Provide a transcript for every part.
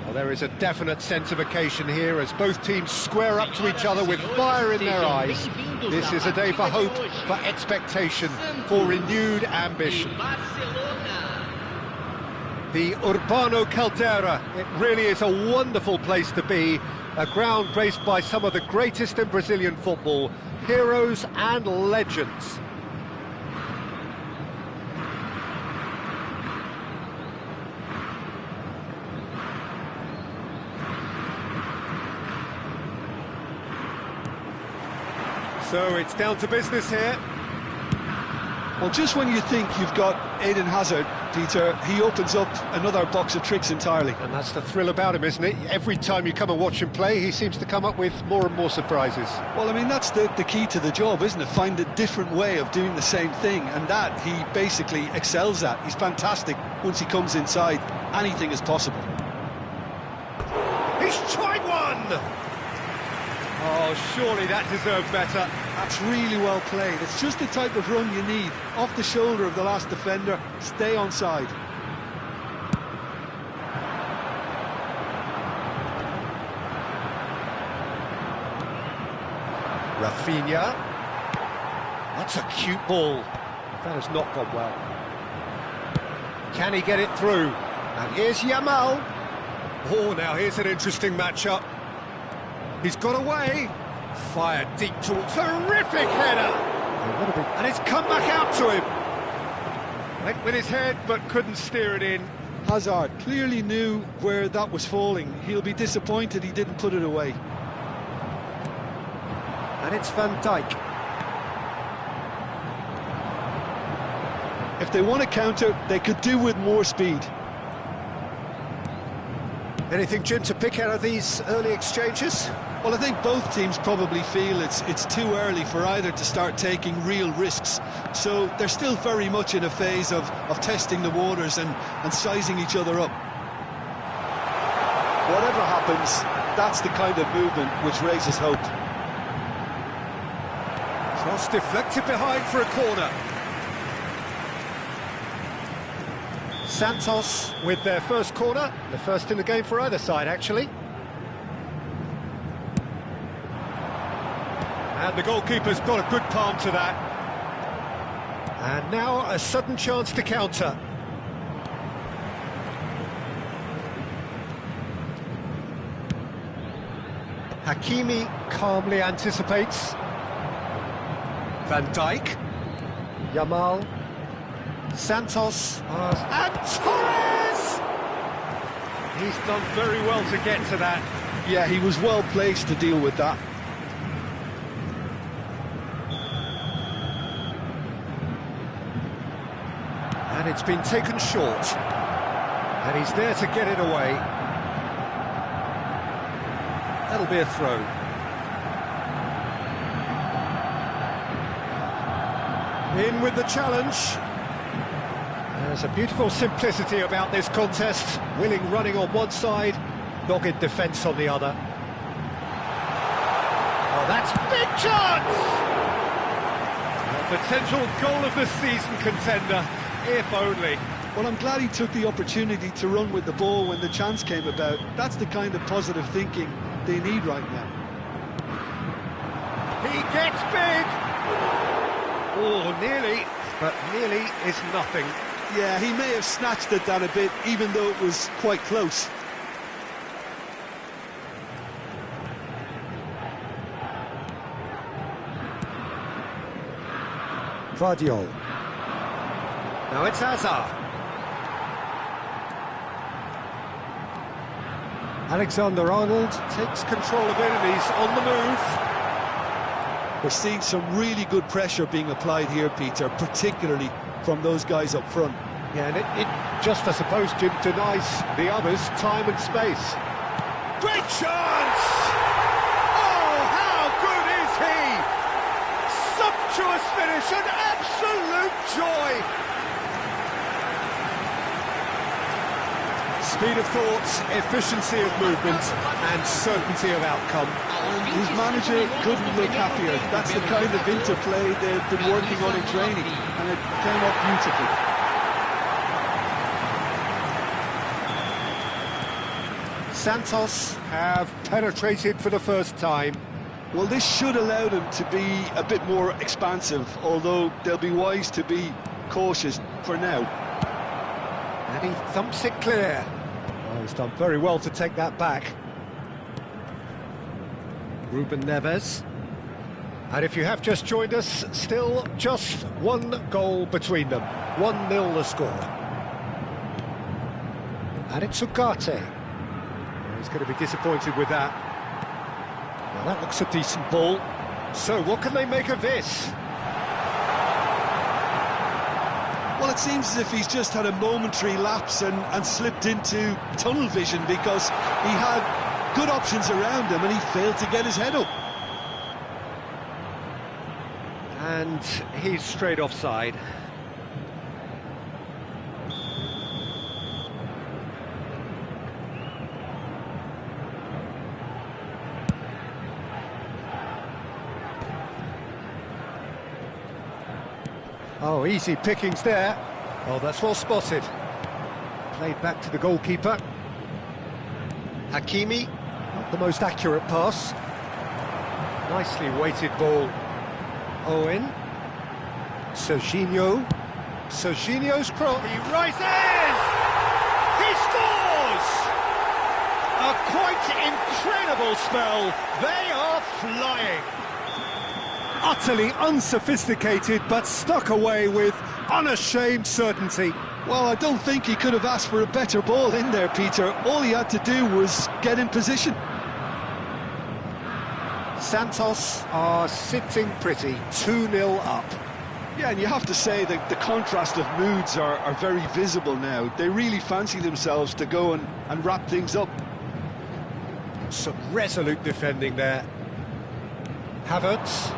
Well, there is a definite sense of occasion here as both teams square up to each other with fire in their eyes. This is a day for hope, for expectation, for renewed ambition. The Urbano Caldera, it really is a wonderful place to be, a ground graced by some of the greatest in Brazilian football, heroes and legends. So it's down to business here. Well, just when you think you've got Eden Hazard, Peter, he opens up another box of tricks entirely. And that's the thrill about him, isn't it? Every time you come and watch him play, he seems to come up with more and more surprises. Well, I mean, that's the key to the job, isn't it? Find a different way of doing the same thing, and that he basically excels at. He's fantastic. Once he comes inside, anything is possible. He's tried one! Oh, surely that deserved better. That's really well played. It's just the type of run you need. Off the shoulder of the last defender, stay onside. Rafinha. That's a cute ball. That has not gone well. Can he get it through? And here's Yamal. Oh, now here's an interesting matchup. He's got away. Fired deep towards. Terrific header! And it's come back out to him. Went with his head, but couldn't steer it in. Hazard clearly knew where that was falling. He'll be disappointed he didn't put it away. And it's Van Dijk. If they want to counter, they could do with more speed. Anything, Jim, to pick out of these early exchanges? Well, I think both teams probably feel it's too early for either to start taking real risks. So they're still very much in a phase of testing the waters and sizing each other up. Whatever happens, that's the kind of movement which raises hope. Cross deflected behind for a corner. Santos with their first corner, the first in the game for either side, actually. And the goalkeeper's got a good palm to that. And now a sudden chance to counter. Hakimi calmly anticipates. Van Dijk. Yamal. Santos. And Torres! He's done very well to get to that. Yeah, he was well placed to deal with that. And it's been taken short. And he's there to get it away. That'll be a throw. In with the challenge. There's a beautiful simplicity about this contest. Willing running on one side, dogged defence on the other. Oh, that's big chance! A potential goal of the season contender, if only. Well, I'm glad he took the opportunity to run with the ball when the chance came about. That's the kind of positive thinking they need right now. He gets big! Oh, nearly, but nearly is nothing. Yeah, he may have snatched at that a bit, even though it was quite close. Vardiol. Now it's Hazard. Alexander-Arnold takes control of it and he's on the move. We're seeing some really good pressure being applied here, Peter, particularly from those guys up front. Yeah, and it just, I suppose, Jim, denies the others time and space. Great chance! Oh, how good is he? Sumptuous finish, an absolute joy! Speed of thought, efficiency of movement, and certainty of outcome. His manager couldn't look happier. That's the kind of interplay they've been working on in training, and it came off beautifully. Santos have penetrated for the first time. Well, this should allow them to be a bit more expansive, although they'll be wise to be cautious for now. And he thumps it clear. Oh, he's done very well to take that back. Ruben Neves. And if you have just joined us, still just one goal between them. 1-0 the score. And it's Ugarte. He's going to be disappointed with that. Now that looks a decent ball. So what can they make of this? Well, it seems as if he's just had a momentary lapse and slipped into tunnel vision, because he had good options around him and he failed to get his head up. And he's straight offside. Oh, easy pickings there. Oh, that's well spotted. Played back to the goalkeeper. Hakimi, not the most accurate pass. Nicely weighted ball. Owen. Serginho. Serginho's cross. He rises! He scores! A quite incredible spell. They are flying. Utterly unsophisticated, but stuck away with unashamed certainty. Well, I don't think he could have asked for a better ball in there, Peter. All he had to do was get in position. Santos are sitting pretty, 2-0 up. Yeah, and you have to say that the contrast of moods are very visible now. They really fancy themselves to go and wrap things up. Some resolute defending there. Havertz.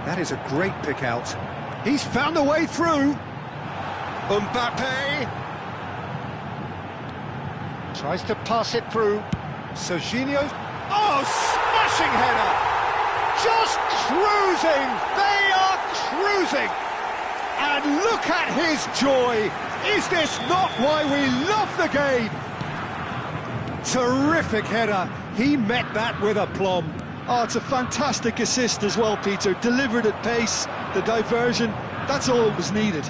That is a great pick out. He's found a way through. Mbappe tries to pass it through. Serginho. Oh, smashing header! Just cruising! They are cruising! And look at his joy! Is this not why we love the game? Terrific header. He met that with aplomb. Oh, it's a fantastic assist as well, Peter. Delivered at pace, the diversion, that's all that was needed.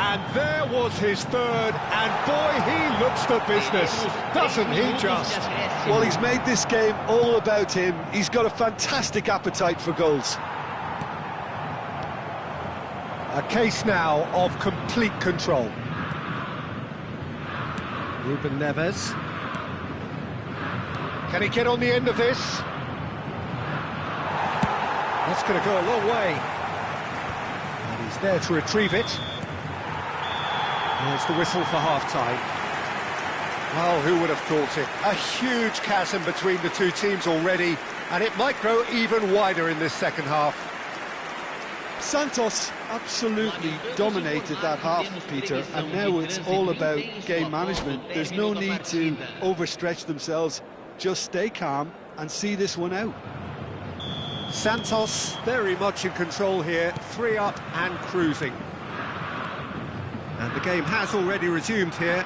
And there was his third, and boy, he looks the business, doesn't he just? Well, he's made this game all about him. He's got a fantastic appetite for goals. A case now of complete control. Ruben Neves. Can he get on the end of this? That's going to go a long way. And he's there to retrieve it. There's the whistle for half-time. Well, who would have thought it? A huge chasm between the two teams already, and it might grow even wider in this second half. Santos absolutely dominated that half, Peter, and now it's all about game management. There's no need to overstretch themselves. Just stay calm and see this one out. Santos very much in control here, 3 up and cruising. And the game has already resumed here.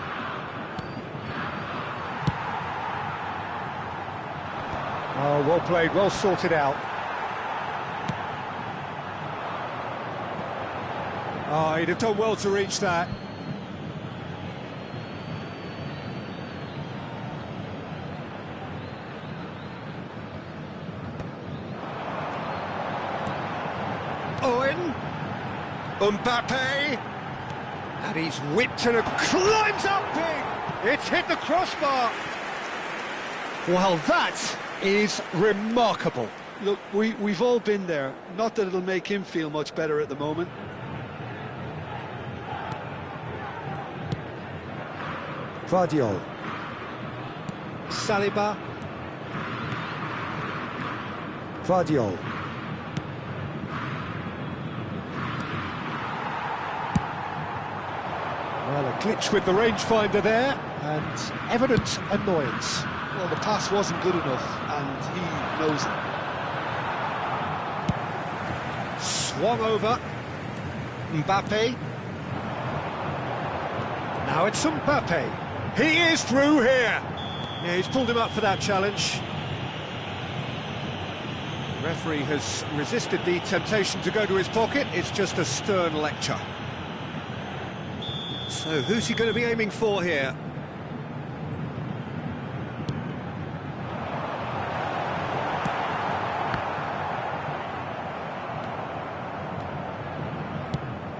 Oh, well played, well sorted out. Oh, he'd have done well to reach that. Owen, Mbappe, and he's whipped and climbs up big. It's hit the crossbar. Well, that is remarkable. Look, we've all been there. Not that it'll make him feel much better at the moment. Vardiol, Saliba, Vardiol. Well, a glitch with the rangefinder there, and evident annoyance. Well, the pass wasn't good enough, and he knows it. Swung over. Mbappe. Now it's Mbappe. He is through here. Yeah, he's pulled him up for that challenge. The referee has resisted the temptation to go to his pocket. It's just a stern lecture. So who's he going to be aiming for here?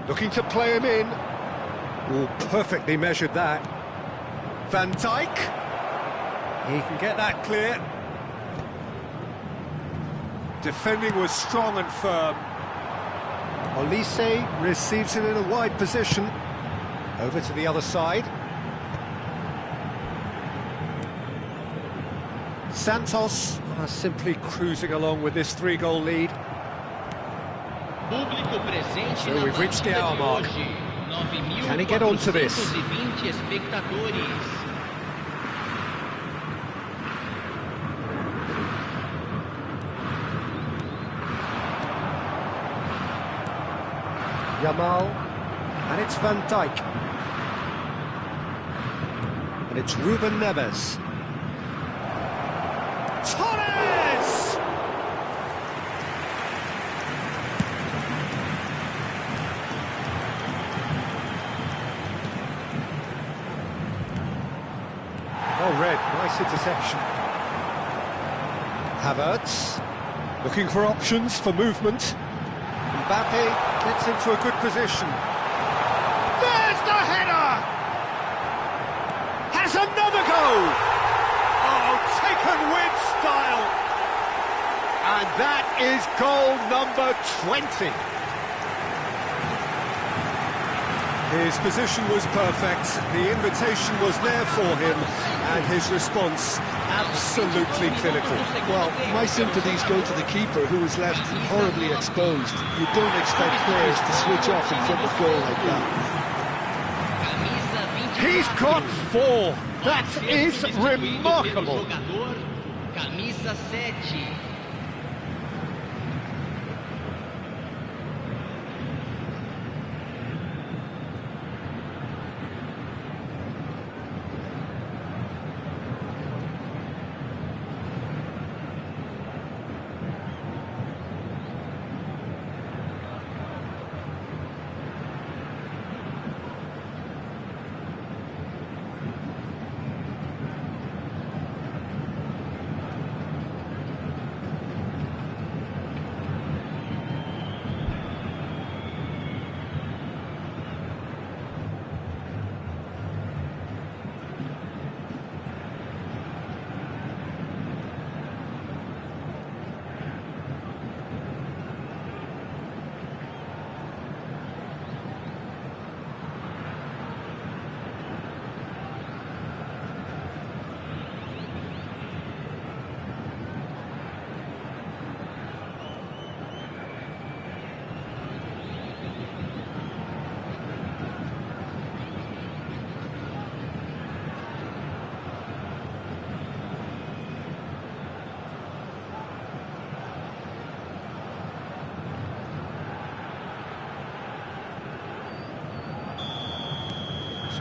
Looking to play him in. Oh, perfectly measured that. Van Dijk. He can get that clear. Defending was strong and firm. Olise receives it in a wide position. Over to the other side. Santos are simply cruising along with this 3-goal lead. So we've reached the hour mark. Can he get onto this? Yamal, and it's Van Dijk. And it's Ruben Neves. Torres! Well read, nice interception. Havertz, looking for options for movement. Mbappe gets into a good position. There's the header! Has another go! Oh, taken with style! And that is goal number 20. His position was perfect, the invitation was there for him, and his response absolutely clinical. Well, my sympathies go to the keeper, who was left horribly exposed. You don't expect players to switch off in front of goal like that. He's got 4. That is remarkable. Camisa 7.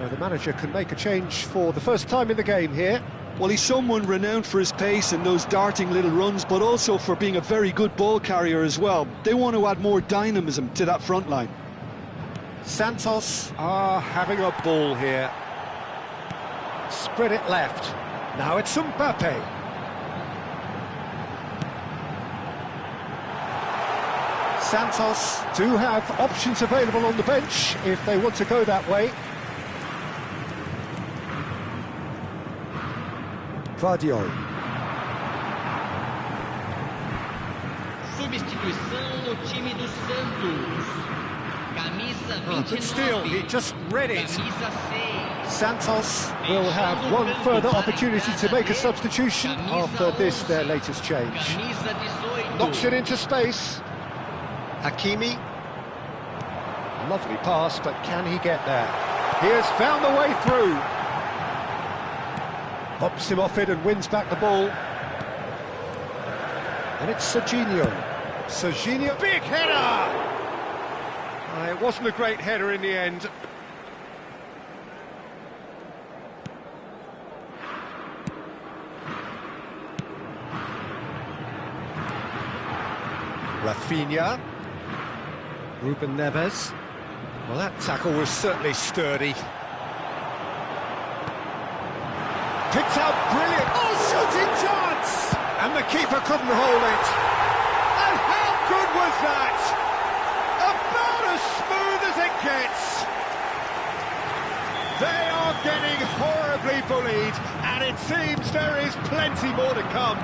So the manager can make a change for the first time in the game here. Well, he's someone renowned for his pace and those darting little runs, but also for being a very good ball carrier as well. They want to add more dynamism to that front line. Santos are having a ball here. Spread it left. Now it's Mbappe. Santos do have options available on the bench if they want to go that way. Vadio. Substituição no time do Santos. Camisa 29. But still, he just read it. Camisa 6. Santos will have one further opportunity to make a substitution after this, their latest change. Camisa 18. Knocks it into space. Hakimi. Lovely pass, but can he get there? He has found the way through. Pops him off it and wins back the ball. And it's Serginho. Serginho, big header! It wasn't a great header in the end. Rafinha. Ruben Neves. Well, that tackle was certainly sturdy. Picked out brilliant. Oh, shooting chance! And the keeper couldn't hold it. And how good was that? About as smooth as it gets. They are getting horribly bullied, and it seems there is plenty more to come.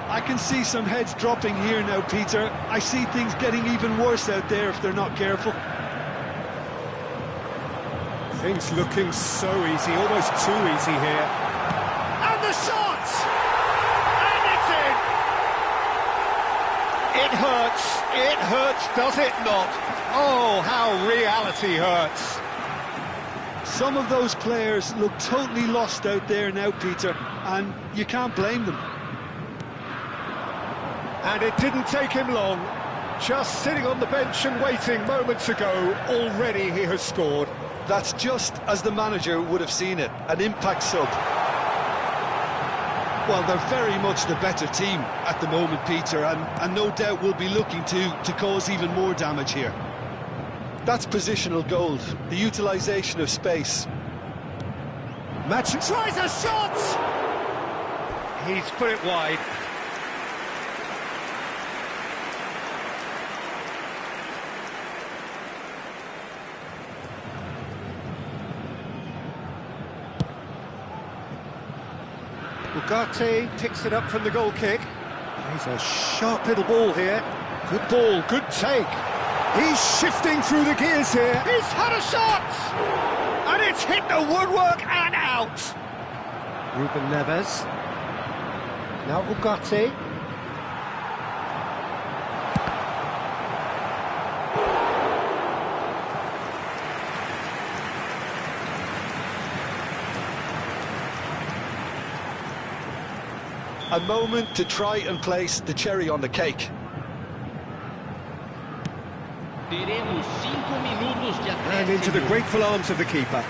I can see some heads dropping here now, Peter. I see things getting even worse out there if they're not careful. Things looking so easy, almost too easy here. And the shot! And it's in! It hurts, does it not? Oh, how reality hurts. Some of those players look totally lost out there now, Peter, and you can't blame them. And it didn't take him long. Just sitting on the bench and waiting moments ago, already he has scored. That's just as the manager would have seen it, an impact sub. Well, they're very much the better team at the moment, Peter, and no doubt will be looking to cause even more damage here. That's positional gold, the utilisation of space. Match tries a shot! He's put it wide. Ugarte picks it up from the goal kick. He's a sharp little ball here. Good ball, good take. He's shifting through the gears here. He's had a shot! And it's hit the woodwork and out. Ruben Neves. Now Ugarte. A moment to try and place the cherry on the cake. Teremos 5 minutos de acréscimo. And into the grateful arms of the keeper.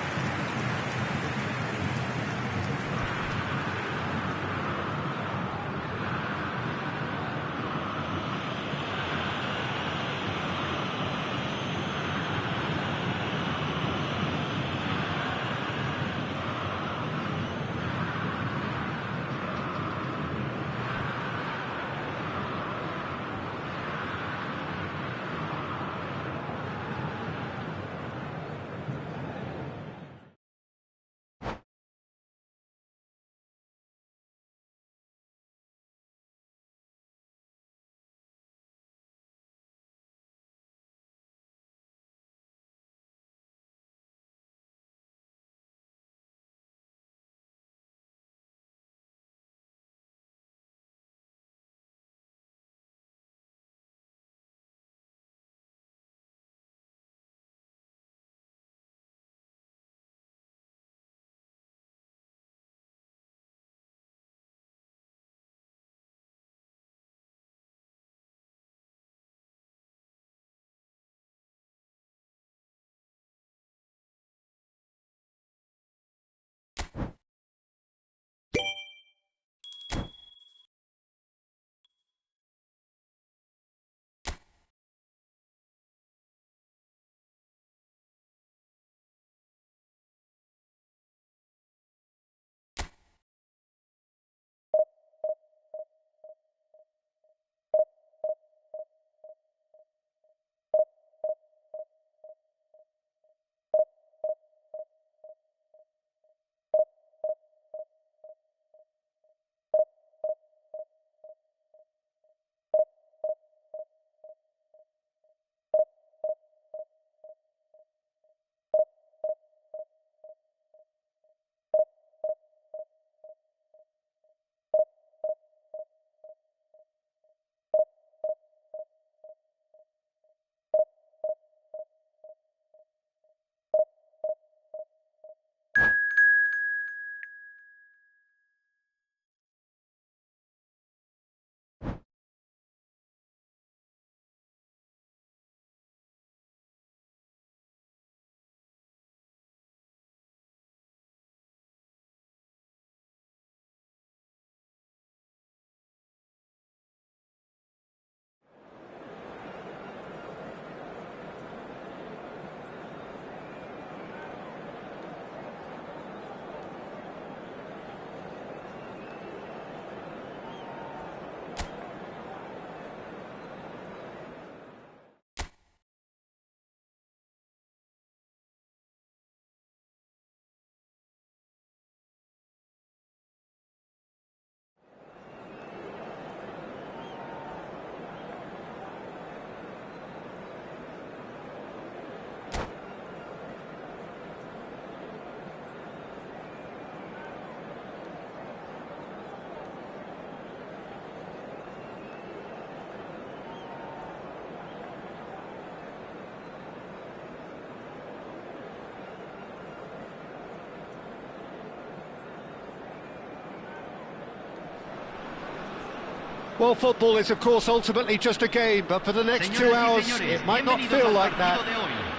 Well, football is, of course, ultimately just a game, but for the next 2 hours, it might not feel like that.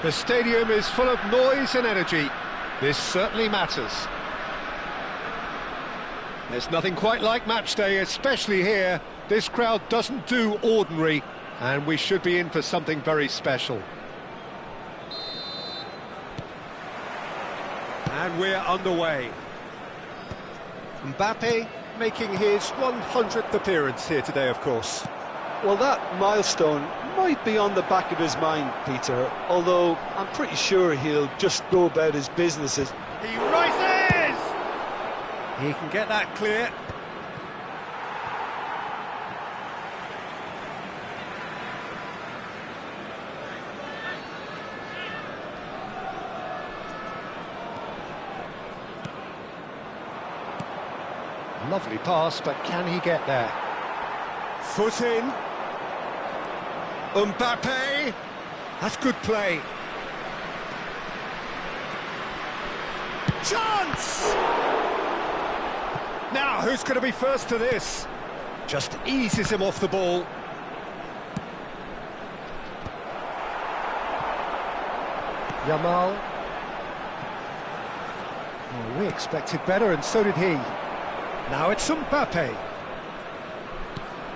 The stadium is full of noise and energy. This certainly matters. There's nothing quite like match day, especially here. This crowd doesn't do ordinary, and we should be in for something very special. And we're underway. Mbappe making his 100th appearance here today, of course. Well, that milestone might be on the back of his mind, Peter, although I'm pretty sure he'll just go about his business as... He rises! He can get that clear. Lovely pass, but can he get there? Foot in. Mbappe. That's good play. Chance! Now, who's going to be first to this? Just eases him off the ball. Yamal. Oh, we expected better, and so did he. Now it's Mbappe.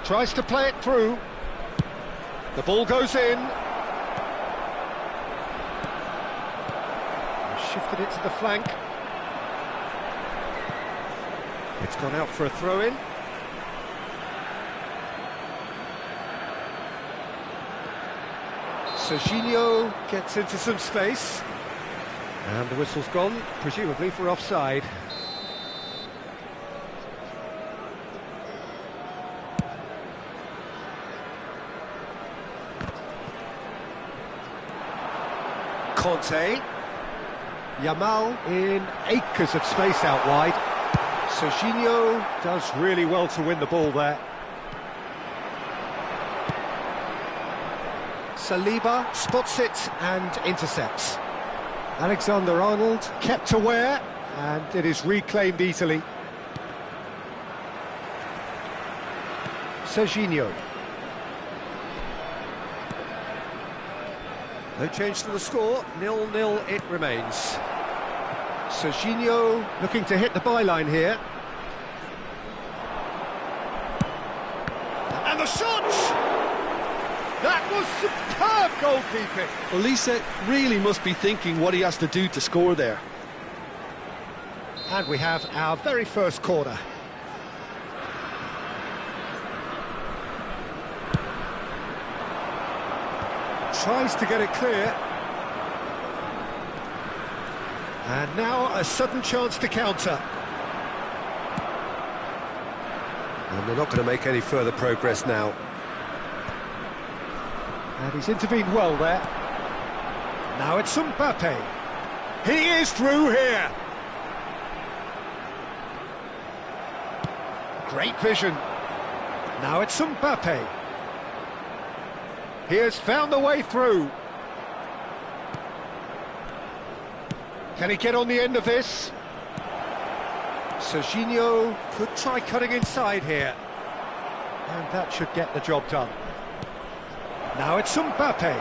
Tries to play it through. The ball goes in. Shifted it to the flank. It's gone out for a throw-in. Serginho gets into some space. And the whistle's gone, presumably for offside. Conte. Yamal in acres of space out wide. Serginho does really well to win the ball there. Saliba spots it and intercepts. Alexander-Arnold kept aware, and it is reclaimed easily. Serginho. No change to the score, 0-0 it remains. Serginho looking to hit the byline here. And the shot! That was superb goalkeeping! Well, Lisa really must be thinking what he has to do to score there. And we have our very first corner. Tries to get it clear. And now a sudden chance to counter. And they're not going to make any further progress now. And he's intervened well there. Now it's Mbappe. He is through here. Great vision. Now it's Mbappe. He has found the way through. Can he get on the end of this? Serginho could try cutting inside here. And that should get the job done. Now it's Mbappe.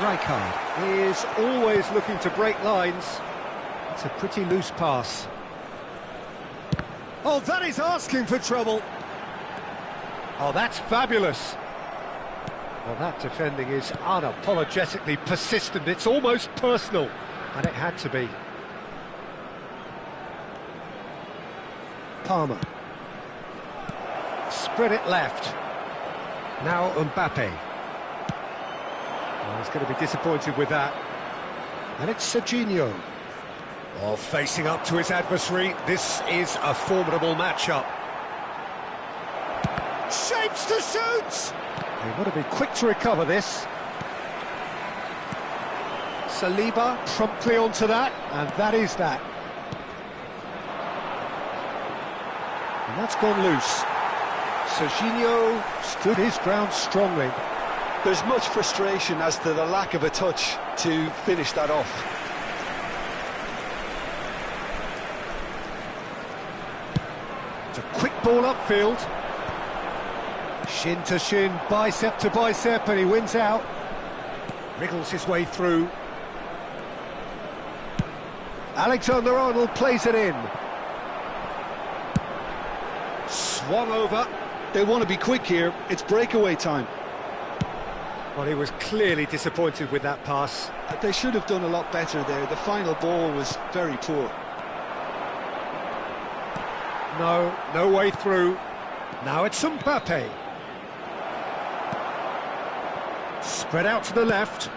Rijkaard is always looking to break lines. It's a pretty loose pass. Oh, that is asking for trouble. Oh, that's fabulous. Well, that defending is unapologetically persistent. It's almost personal, and it had to be. Palmer. Spread it left. Now Mbappe. Well, he's going to be disappointed with that. And it's Serginho. Oh, facing up to his adversary. This is a formidable matchup. Shapes to shoot! They want to be quick to recover this. Saliba promptly onto that, and that is that. And that's gone loose. Serginho stood his ground strongly. There's much frustration as to the lack of a touch to finish that off. It's a quick ball upfield. Shin to shin, bicep to bicep, and he wins out. Wriggles his way through. Alexander-Arnold plays it in. Swung over. They want to be quick here, it's breakaway time. Well, he was clearly disappointed with that pass. They should have done a lot better there, the final ball was very poor. No way through. Now it's Mbappe. Spread out to the left.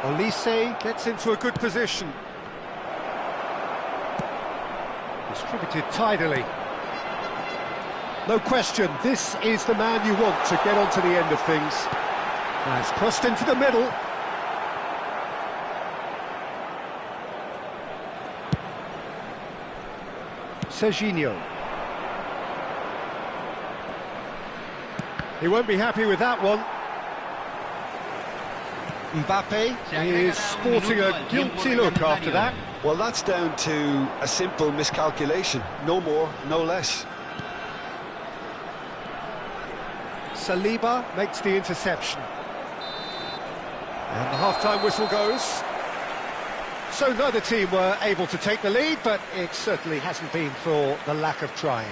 Olise gets into a good position. Distributed tidily. No question, this is the man you want to get onto the end of things. Now it's crossed into the middle. Serginho. He won't be happy with that one. Mbappe is sporting a guilty look after that. Well, that's down to a simple miscalculation. No more, no less. Saliba makes the interception. And the half-time whistle goes. So neither team were able to take the lead, but it certainly hasn't been for the lack of trying.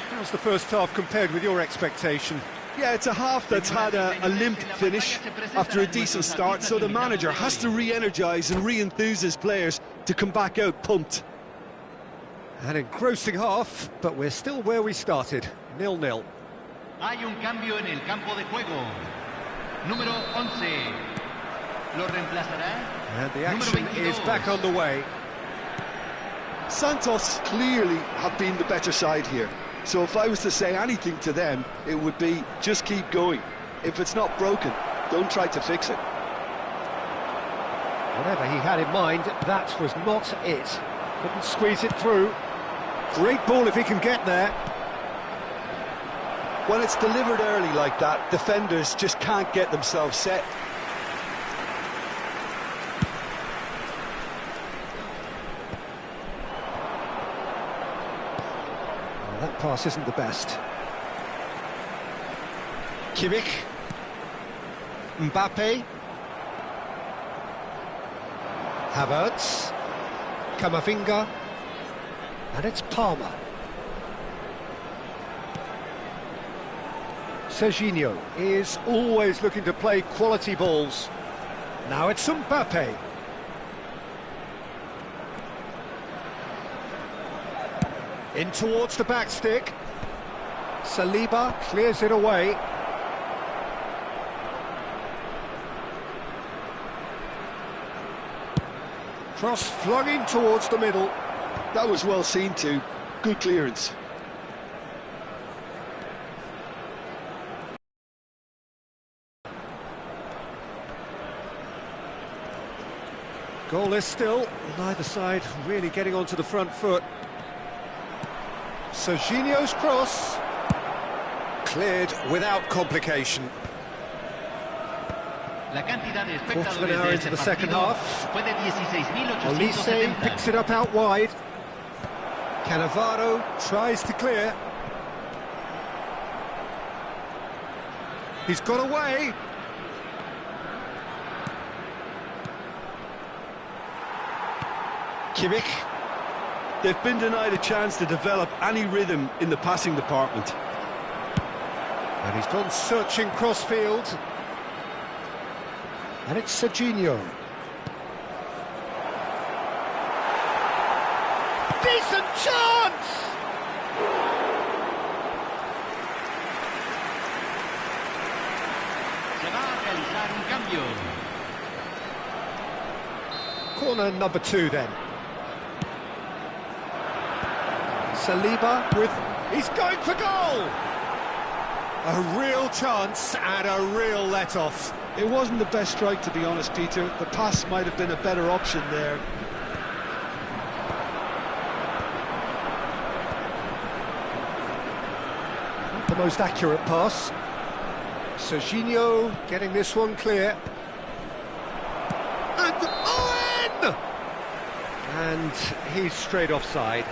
How's the first half compared with your expectation? Yeah, it's a half that's had a limp finish after a decent start, so the manager has to re-energise and re-enthuse his players to come back out pumped. An engrossing half, but we're still where we started, 0-0. Hay un cambio en el campo de juego. Número 11. Lo reemplazará. And the action is back on the way. Santos clearly have been the better side here. So if I was to say anything to them, it would be just keep going. If it's not broken, don't try to fix it. Whatever he had in mind, that was not it. Couldn't squeeze it through. Great ball if he can get there. When it's delivered early like that, defenders just can't get themselves set. That pass isn't the best. Kimmich. Mbappe. Havertz. Camavinga. And it's Palmer. Serginho is always looking to play quality balls. Now it's Mbappe. In towards the back stick. Saliba clears it away. Cross flung in towards the middle. That was well seen too. Good clearance. Goalless still, neither side really getting onto the front foot. Serginho's cross, cleared without complication. Quarter of an hour into the second half. Olise picks it up out wide. Cannavaro tries to clear. He's got away. Kimmich. They've been denied a chance to develop any rhythm in the passing department. And he's gone searching crossfield. And it's Serginho. Decent chance! Se va a realizar un cambio. Corner number 2 then. Saliba with... he's going for goal! A real chance and a real let-off. It wasn't the best strike, to be honest, Peter. The pass might have been a better option there. Not the most accurate pass. Serginho getting this one clear. And Owen! And he's straight offside.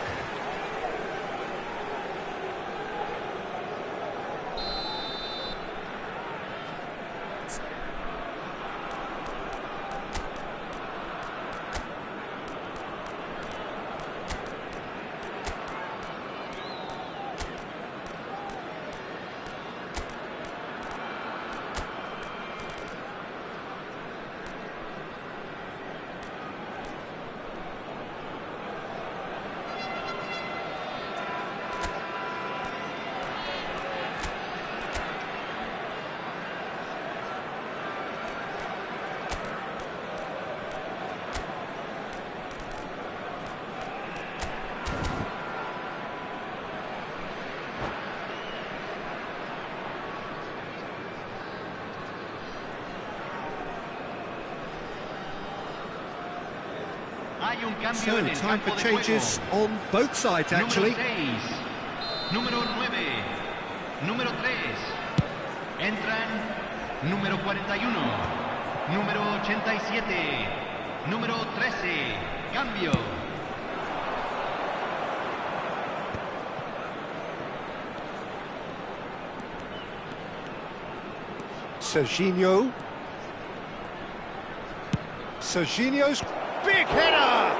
Hay un cambio So, en el time campo for de changes juego. on both sides, actually. Número 6, número 9, número 3. Entran número 41, número 87, número 13. Cambio. Serginho. Serginho's big header!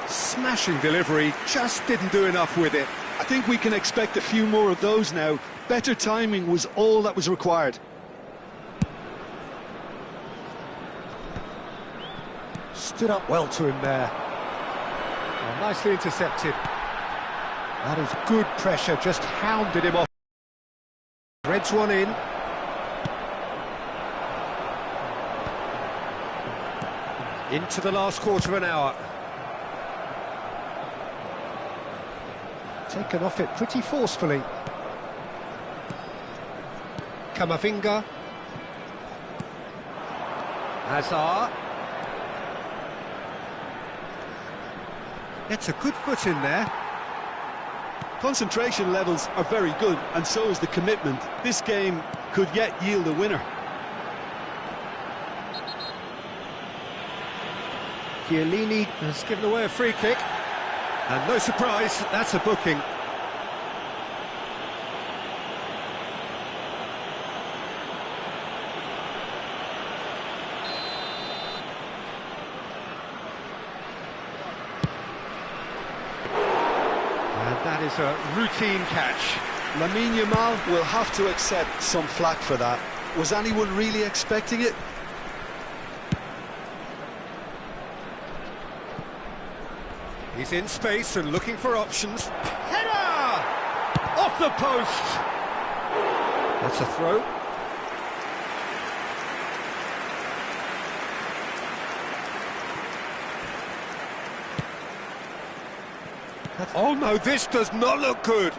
Smashing delivery, just didn't do enough with it. I think we can expect a few more of those now. Better timing was all that was required. Stood up well to him there. Oh, nicely intercepted. That is good pressure, just hounded him off. Threads one in. Into the last quarter of an hour. Taken off it pretty forcefully. Camavinga. Hazard. Gets a good foot in there. Concentration levels are very good, and so is the commitment. This game could yet yield a winner. Chiellini has given away a free kick. And no surprise, that's a booking. And that is a routine catch. Lamine Yamal will have to accept some flack for that. Was anyone really expecting it? He's in space and looking for options. Header! Off the post! That's a throw. Oh no, this does not look good.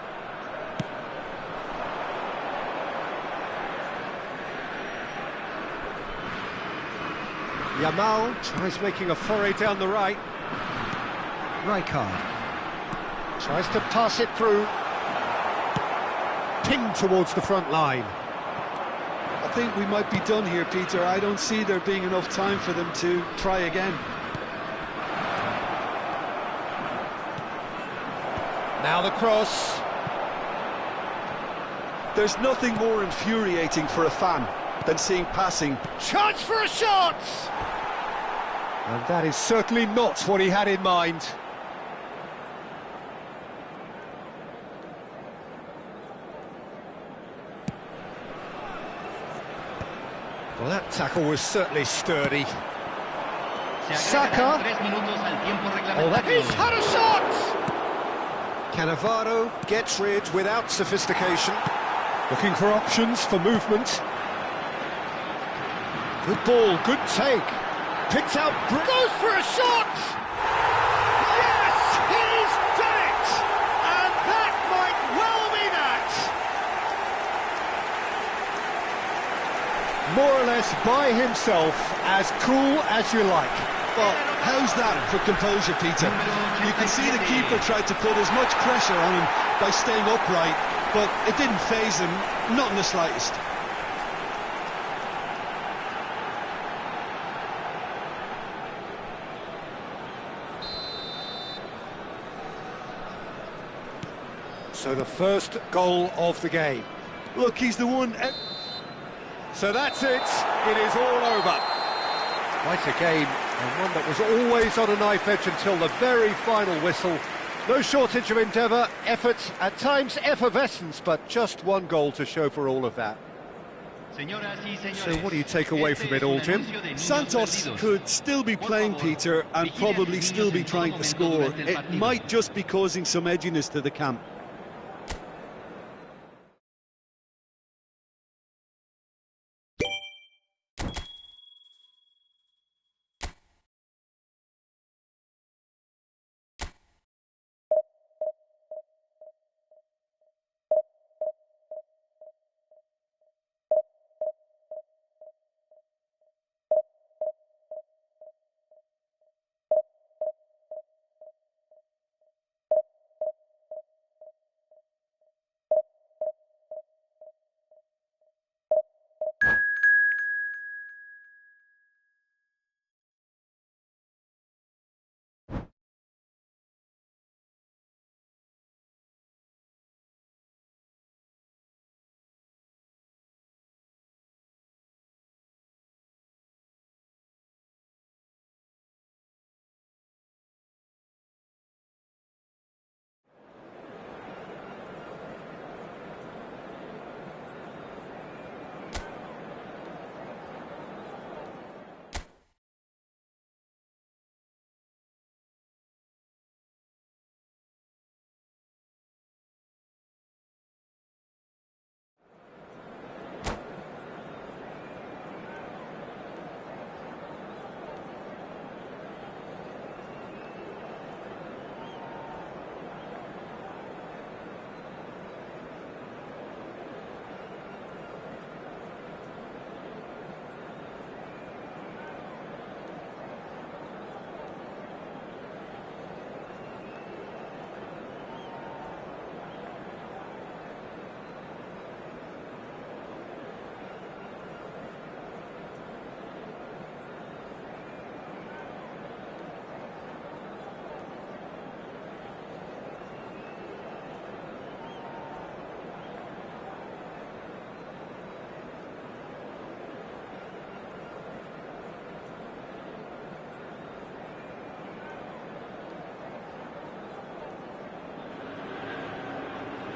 Yamal tries making a foray down the right. Rijkaard tries to pass it through. Pinned towards the front line. I think we might be done here, Peter. I don't see there being enough time for them to try again. Now the cross. There's nothing more infuriating for a fan than seeing passing. Chance for a shot! And that is certainly not what he had in mind. Well, that tackle was certainly sturdy. Saka. Oh, that is had a shot! Cannavaro gets rid without sophistication. Looking for options for movement. Good ball, good take. Picks out, goes for a shot! Yes, he's done it! And that might well be that! More or less by himself, as cool as you like. Well, how's that for composure, Peter? You can see the keeper tried to put as much pressure on him by staying upright, but it didn't faze him, not in the slightest. So the first goal of the game. Look, he's the one... So that's it, it is all over. Quite a game, and one that was always on a knife edge until the very final whistle. No shortage of endeavour, effort, at times effervescence, but just one goal to show for all of that. So what do you take away from it all, Jim? Santos could still be playing, Peter, and probably still be trying to score. It might just be causing some edginess to the camp.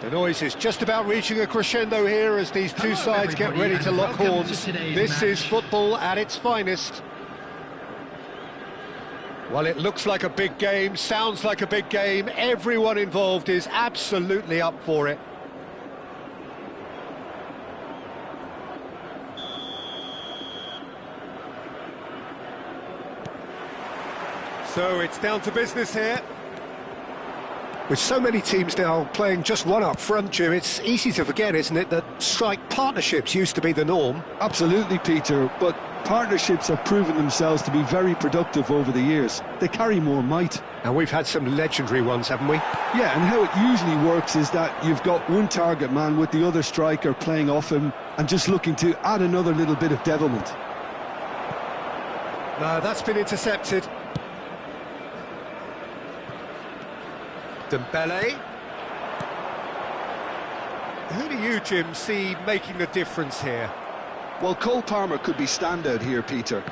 The noise is just about reaching a crescendo here as these two sides get ready to lock horns. This is football at its finest. Well, it looks like a big game, sounds like a big game. Everyone involved is absolutely up for it. So it's down to business here. With so many teams now playing just one up front, Jim, it's easy to forget, isn't it, that strike partnerships used to be the norm? Absolutely, Peter, but partnerships have proven themselves to be very productive over the years. They carry more might. And we've had some legendary ones, haven't we? Yeah, and how it usually works is that you've got one target man with the other striker playing off him and just looking to add another little bit of devilment. No, that's been intercepted. Dembele. Who do you, Jim, see making the difference here? Well, Cole Palmer could be standout here, Peter.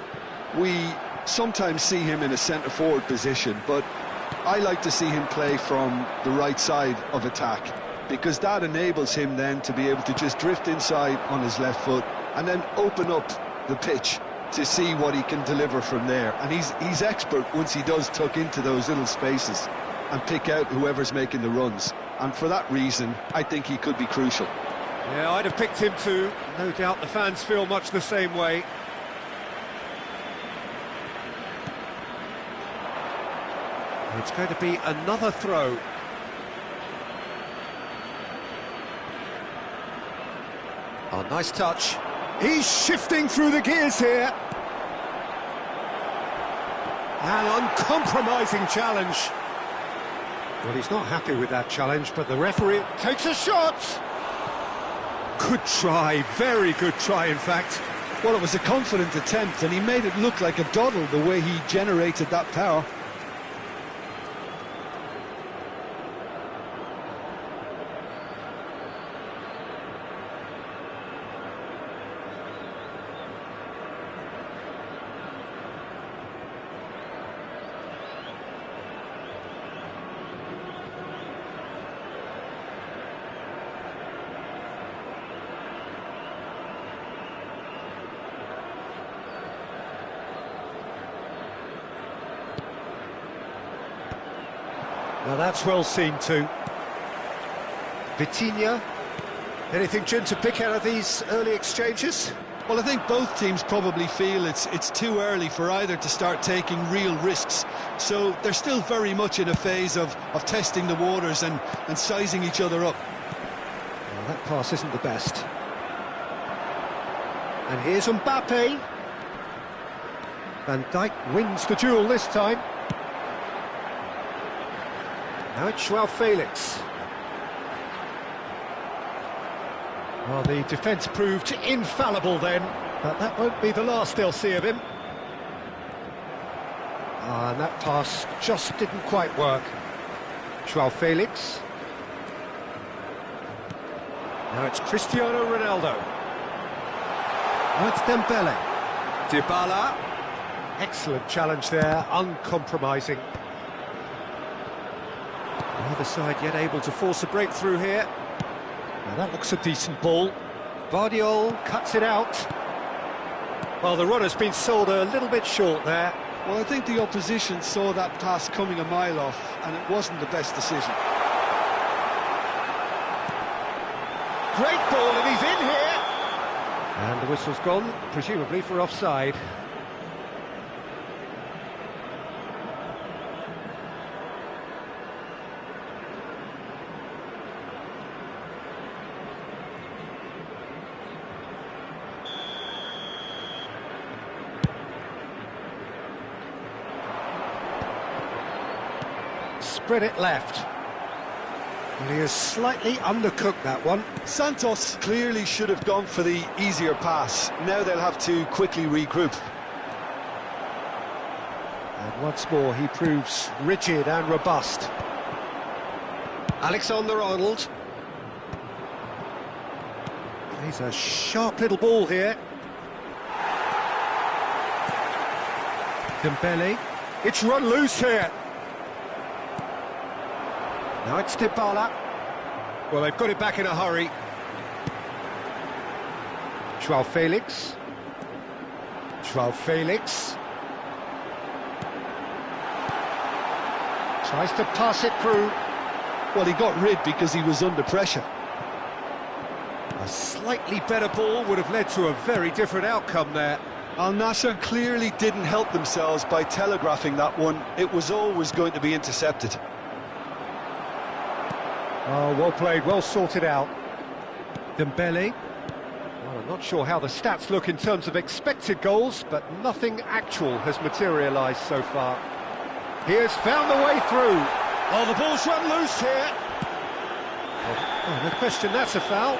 We sometimes see him in a centre-forward position, but I like to see him play from the right side of attack, because that enables him then to be able to just drift inside on his left foot and then open up the pitch to see what he can deliver from there. And he's expert once he does tuck into those little spaces and pick out whoever's making the runs. And for that reason, I think he could be crucial. Yeah, I'd have picked him too. No doubt the fans feel much the same way. It's going to be another throw. Oh, nice touch. He's shifting through the gears here. An uncompromising challenge. Well, he's not happy with that challenge, but the referee takes a shot. Good try, very good try, in fact. Well, it was a confident attempt, and he made it look like a doddle the way he generated that power. Now that's well seen too. Vitinha. Anything, Jim, to pick out of these early exchanges? Well, I think both teams probably feel it's too early for either to start taking real risks. So they're still very much in a phase of testing the waters and sizing each other up. Well, that pass isn't the best. And here's Mbappe. Van Dijk wins the duel this time. Now it's Joao Felix. Well, the defence proved infallible then, but that won't be the last they'll see of him. And that pass just didn't quite work. Joao Felix. Now it's Cristiano Ronaldo. Now it's Dembele. Dybala. Excellent challenge there, uncompromising. Neither side yet able to force a breakthrough here. Now that looks a decent ball. Vardiol cuts it out. Well, the runner's been sold a little bit short there. Well, I think the opposition saw that pass coming a mile off, and it wasn't the best decision. Great ball, and he's in here! And the whistle's gone, presumably for offside. Spread it left. And he has slightly undercooked that one. Santos clearly should have gone for the easier pass. Now they'll have to quickly regroup. And once more he proves rigid and robust. Alexander-Arnold. He's a sharp little ball here. Dembele. It's run loose here. Now it's Dybala. Well, they've got it back in a hurry. Joao Felix. Joao Felix. Tries to pass it through. Well, he got rid because he was under pressure. A slightly better ball would have led to a very different outcome there. Al Nassr clearly didn't help themselves by telegraphing that one. It was always going to be intercepted. Oh, well played, well sorted out. Dembele. Well, I'm not sure how the stats look in terms of expected goals, but nothing actual has materialised so far. He has found the way through. Oh, the ball's run loose here. Oh, no question, that's a foul.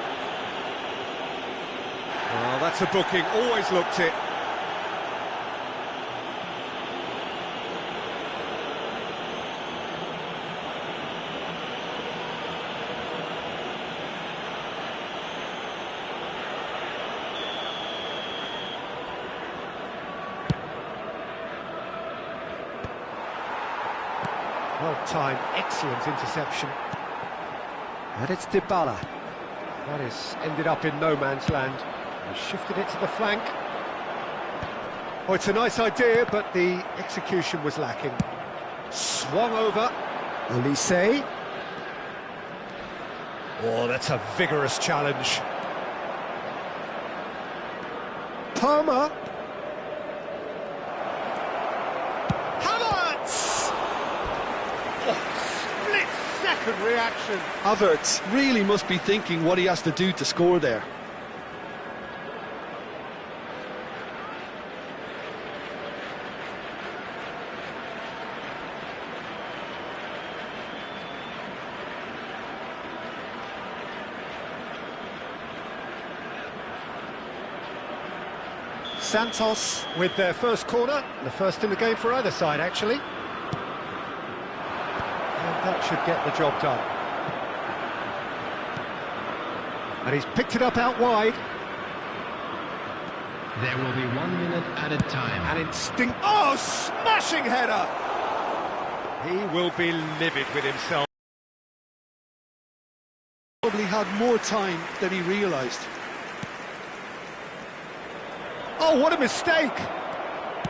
Oh, that's a booking, always looked it. Well-timed, excellent interception. And it's Dybala. That has ended up in no man's land. He shifted it to the flank. Oh, it's a nice idea, but the execution was lacking. Swung over. Olise. Oh, that's a vigorous challenge. Palmer. Split-second reaction. Havertz really must be thinking what he has to do to score there. Santos with their first corner, the first in the game for either side, actually. That should get the job done. And he's picked it up out wide. There will be 1 minute added time. An instinct... Oh, smashing header! He will be livid with himself. Probably had more time than he realised. Oh, what a mistake!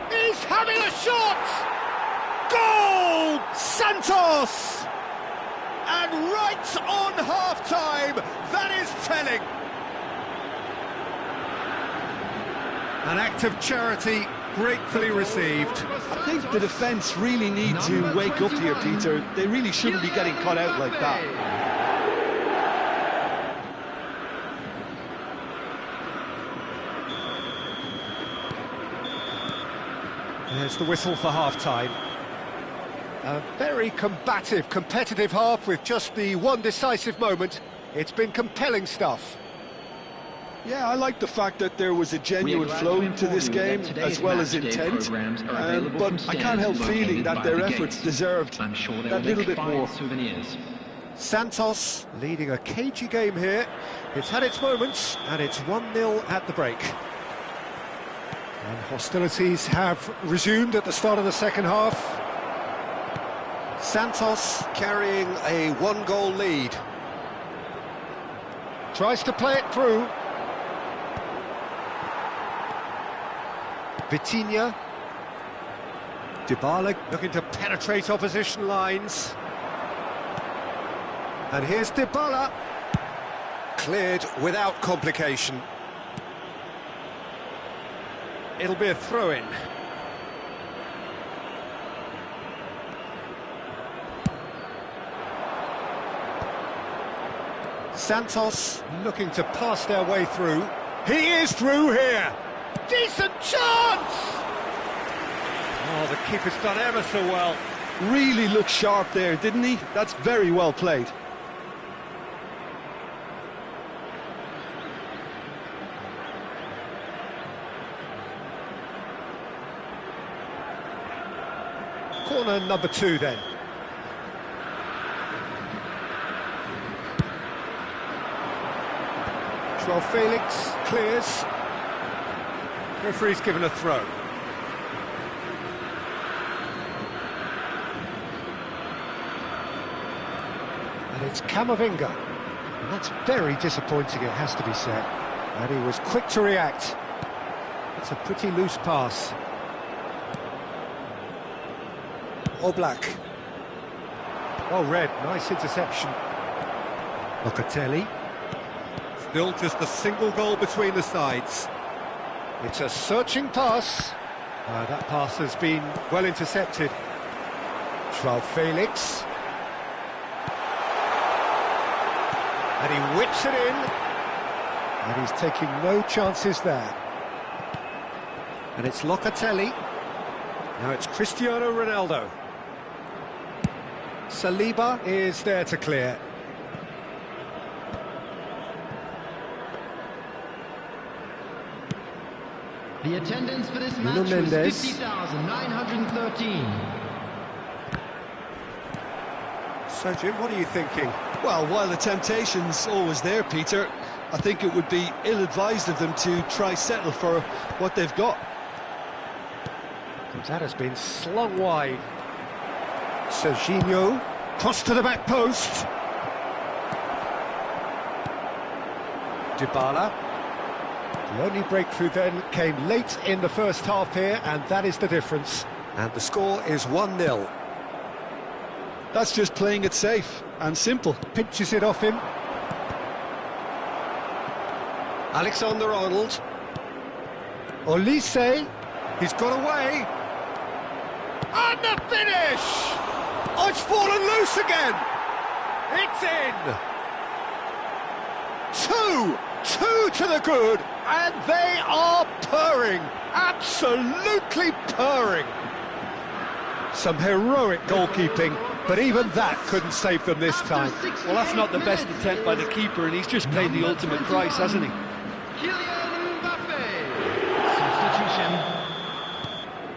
He's having a shot! Goal! Santos! And right on half-time, that is telling. An act of charity gratefully received. I think the defence really need to wake up here, Peter. They really shouldn't be getting caught out like that. There's the whistle for half-time. A very combative, competitive half with just the one decisive moment. It's been compelling stuff. Yeah, I like the fact that there was a genuine flow to this game, as well as intent. But I can't help feeling that their efforts deserved that little bit more. Santos leading a cagey game here. It's had its moments, and it's 1-0 at the break. And hostilities have resumed at the start of the second half. Santos carrying a one-goal lead. Tries to play it through. Vitinha. Dybala looking to penetrate opposition lines. And here's Dybala. Cleared without complication. It'll be a throw-in. Santos looking to pass their way through. He is through here. Decent chance! Oh, the keeper's done ever so well. Really looked sharp there, didn't he? That's very well played. Corner number 2 then. Joao Felix clears. Referee's given a throw. And it's Camavinga. That's very disappointing, it has to be said. And he was quick to react. It's a pretty loose pass. Oblak. Well read, nice interception. Locatelli. Still just a single goal between the sides. It's a searching pass. That pass has been well intercepted. João Felix. And he whips it in. And he's taking no chances there. And it's Locatelli. Now it's Cristiano Ronaldo. Saliba is there to clear. The attendance for this match was 50,913. So, Jim, what are you thinking? Well, while the temptation's always there, Peter, I think it would be ill-advised of them to try settle for what they've got. That has been slung wide. Serginho, cross to the back post. Dybala. The only breakthrough then came late in the first half here, and that is the difference. And the score is 1-0. That's just playing it safe and simple. Pinches it off him. Alexander-Arnold. Olise. He's got away. And the finish! Oh, it's fallen loose again! It's in! Two to the good, and they are purring, absolutely purring. Some heroic goalkeeping, but even that couldn't save them this time. Well, that's not the best attempt by the keeper, and he's just paid the ultimate price, hasn't he?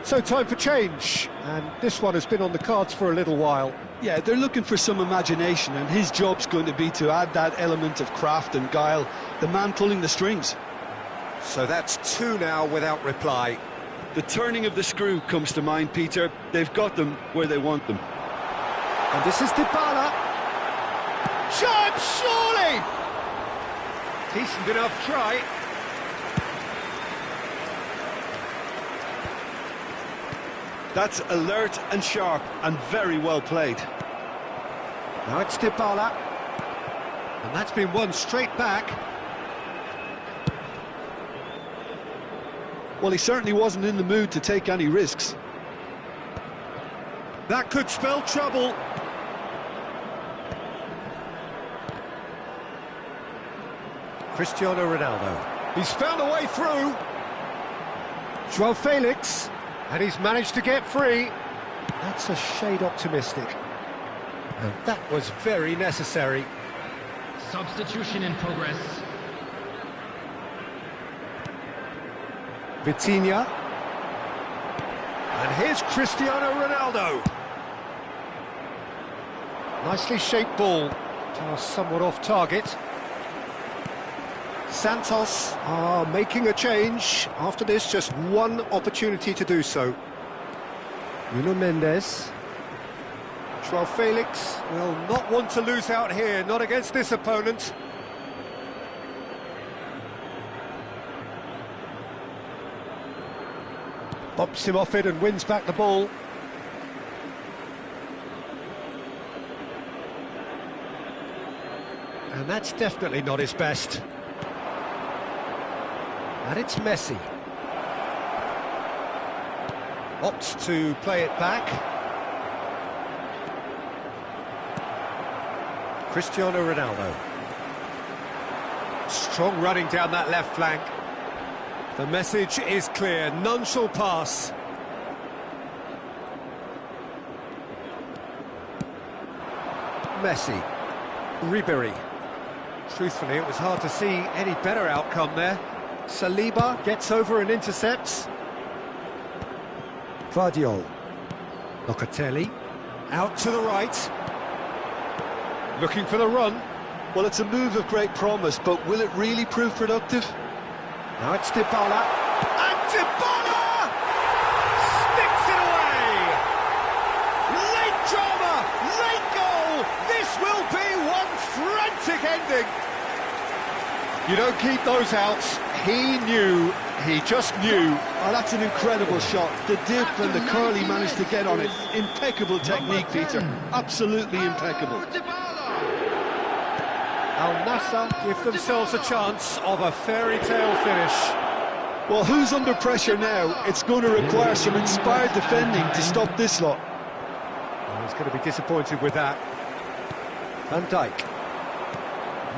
So time for change, and this one has been on the cards for a little while. Yeah, they're looking for some imagination, and his job's going to be to add that element of craft and guile, the man pulling the strings. So that's two now without reply. The turning of the screw comes to mind, Peter. They've got them where they want them. And this is Dybala. Chance, surely! Decent enough try. That's alert and sharp and very well played. Now it's Dybala. And that's been won straight back. Well, he certainly wasn't in the mood to take any risks. That could spell trouble. Cristiano Ronaldo. He's found a way through. João Felix. And he's managed to get free. That's a shade optimistic. And that was very necessary. Substitution in progress. Vitinha. And here's Cristiano Ronaldo. Nicely shaped ball. Somewhat off target. Santos are making a change. After this, just one opportunity to do so. Nuno Mendes. João Felix will not want to lose out here, not against this opponent. Bumps him off it and wins back the ball. And that's definitely not his best. And it's Messi. Opts to play it back. Cristiano Ronaldo. Strong running down that left flank. The message is clear, none shall pass. Messi. Ribéry. Truthfully, it was hard to see any better outcome there. Saliba gets over and intercepts. Vardiol. Locatelli. Out to the right. Looking for the run. Well, it's a move of great promise, but will it really prove productive? Now it's Dybala. And Dybala sticks it away! Late drama, late goal! This will be one frantic ending! You don't keep those outs. He knew, he just knew. Oh, that's an incredible shot. The dip and the curl he managed to get on it. Impeccable technique, Peter. Absolutely impeccable. Al Nassr give themselves a chance of a fairy tale finish. Well, who's under pressure now? It's going to require some inspired defending to stop this lot. Oh, he's going to be disappointed with that. Van Dijk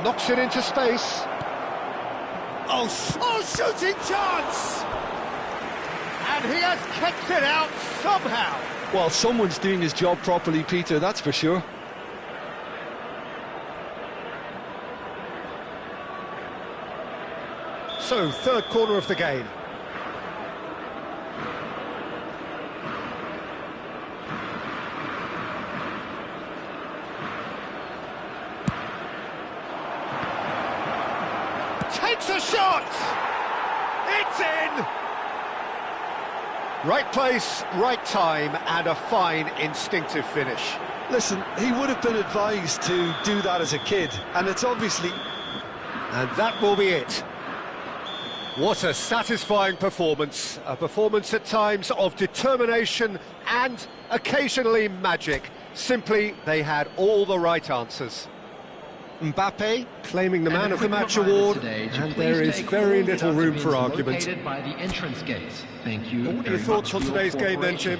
knocks it into space. Oh, shooting chance! And he has kicked it out somehow. Well, someone's doing his job properly, Peter, that's for sure. So, third corner of the game. Takes a shot! It's in! Right place, right time, and a fine instinctive finish. Listen, he would have been advised to do that as a kid, and it's obviously... And that will be it. What a satisfying performance. A performance at times of determination and occasionally magic. Simply, they had all the right answers. Mbappe claiming the Man of the Match award, and there is very little room for argument. By the entrance gates. Thank you. What are your thoughts on today's game then, Jim?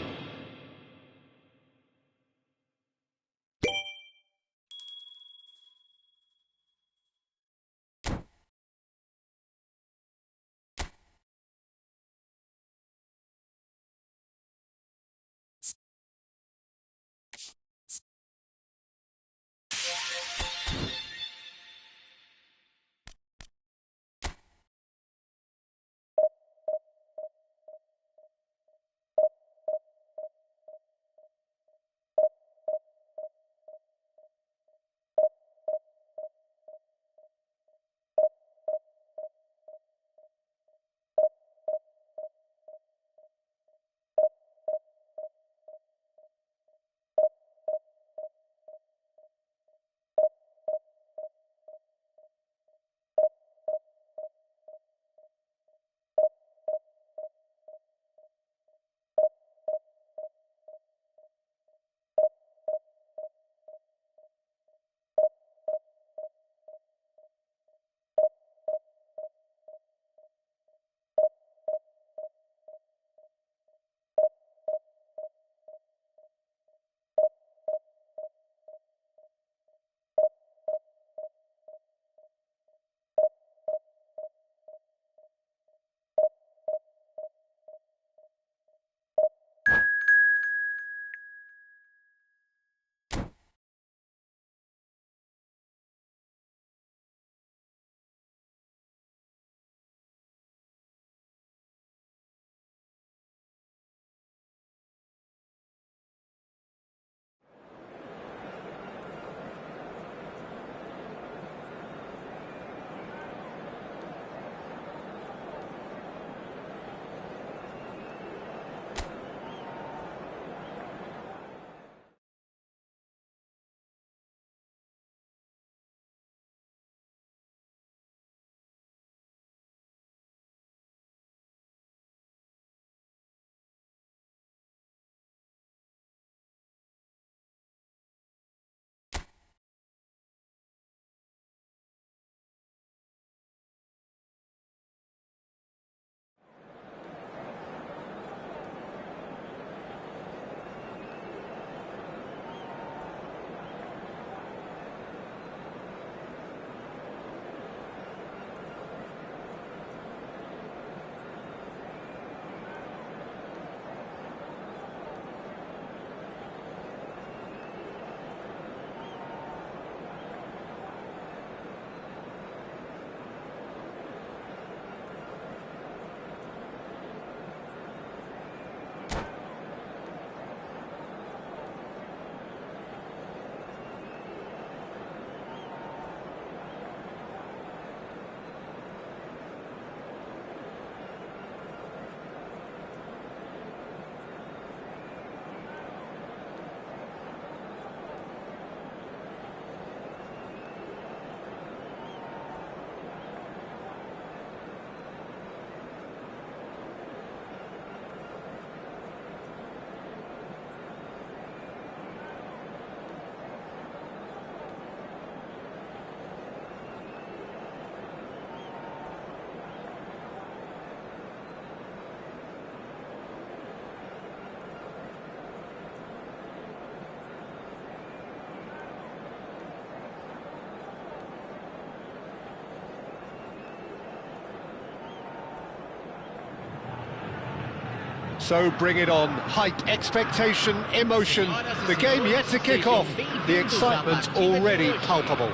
So bring it on. Hype, expectation, emotion. The game yet to kick off. The excitement already palpable.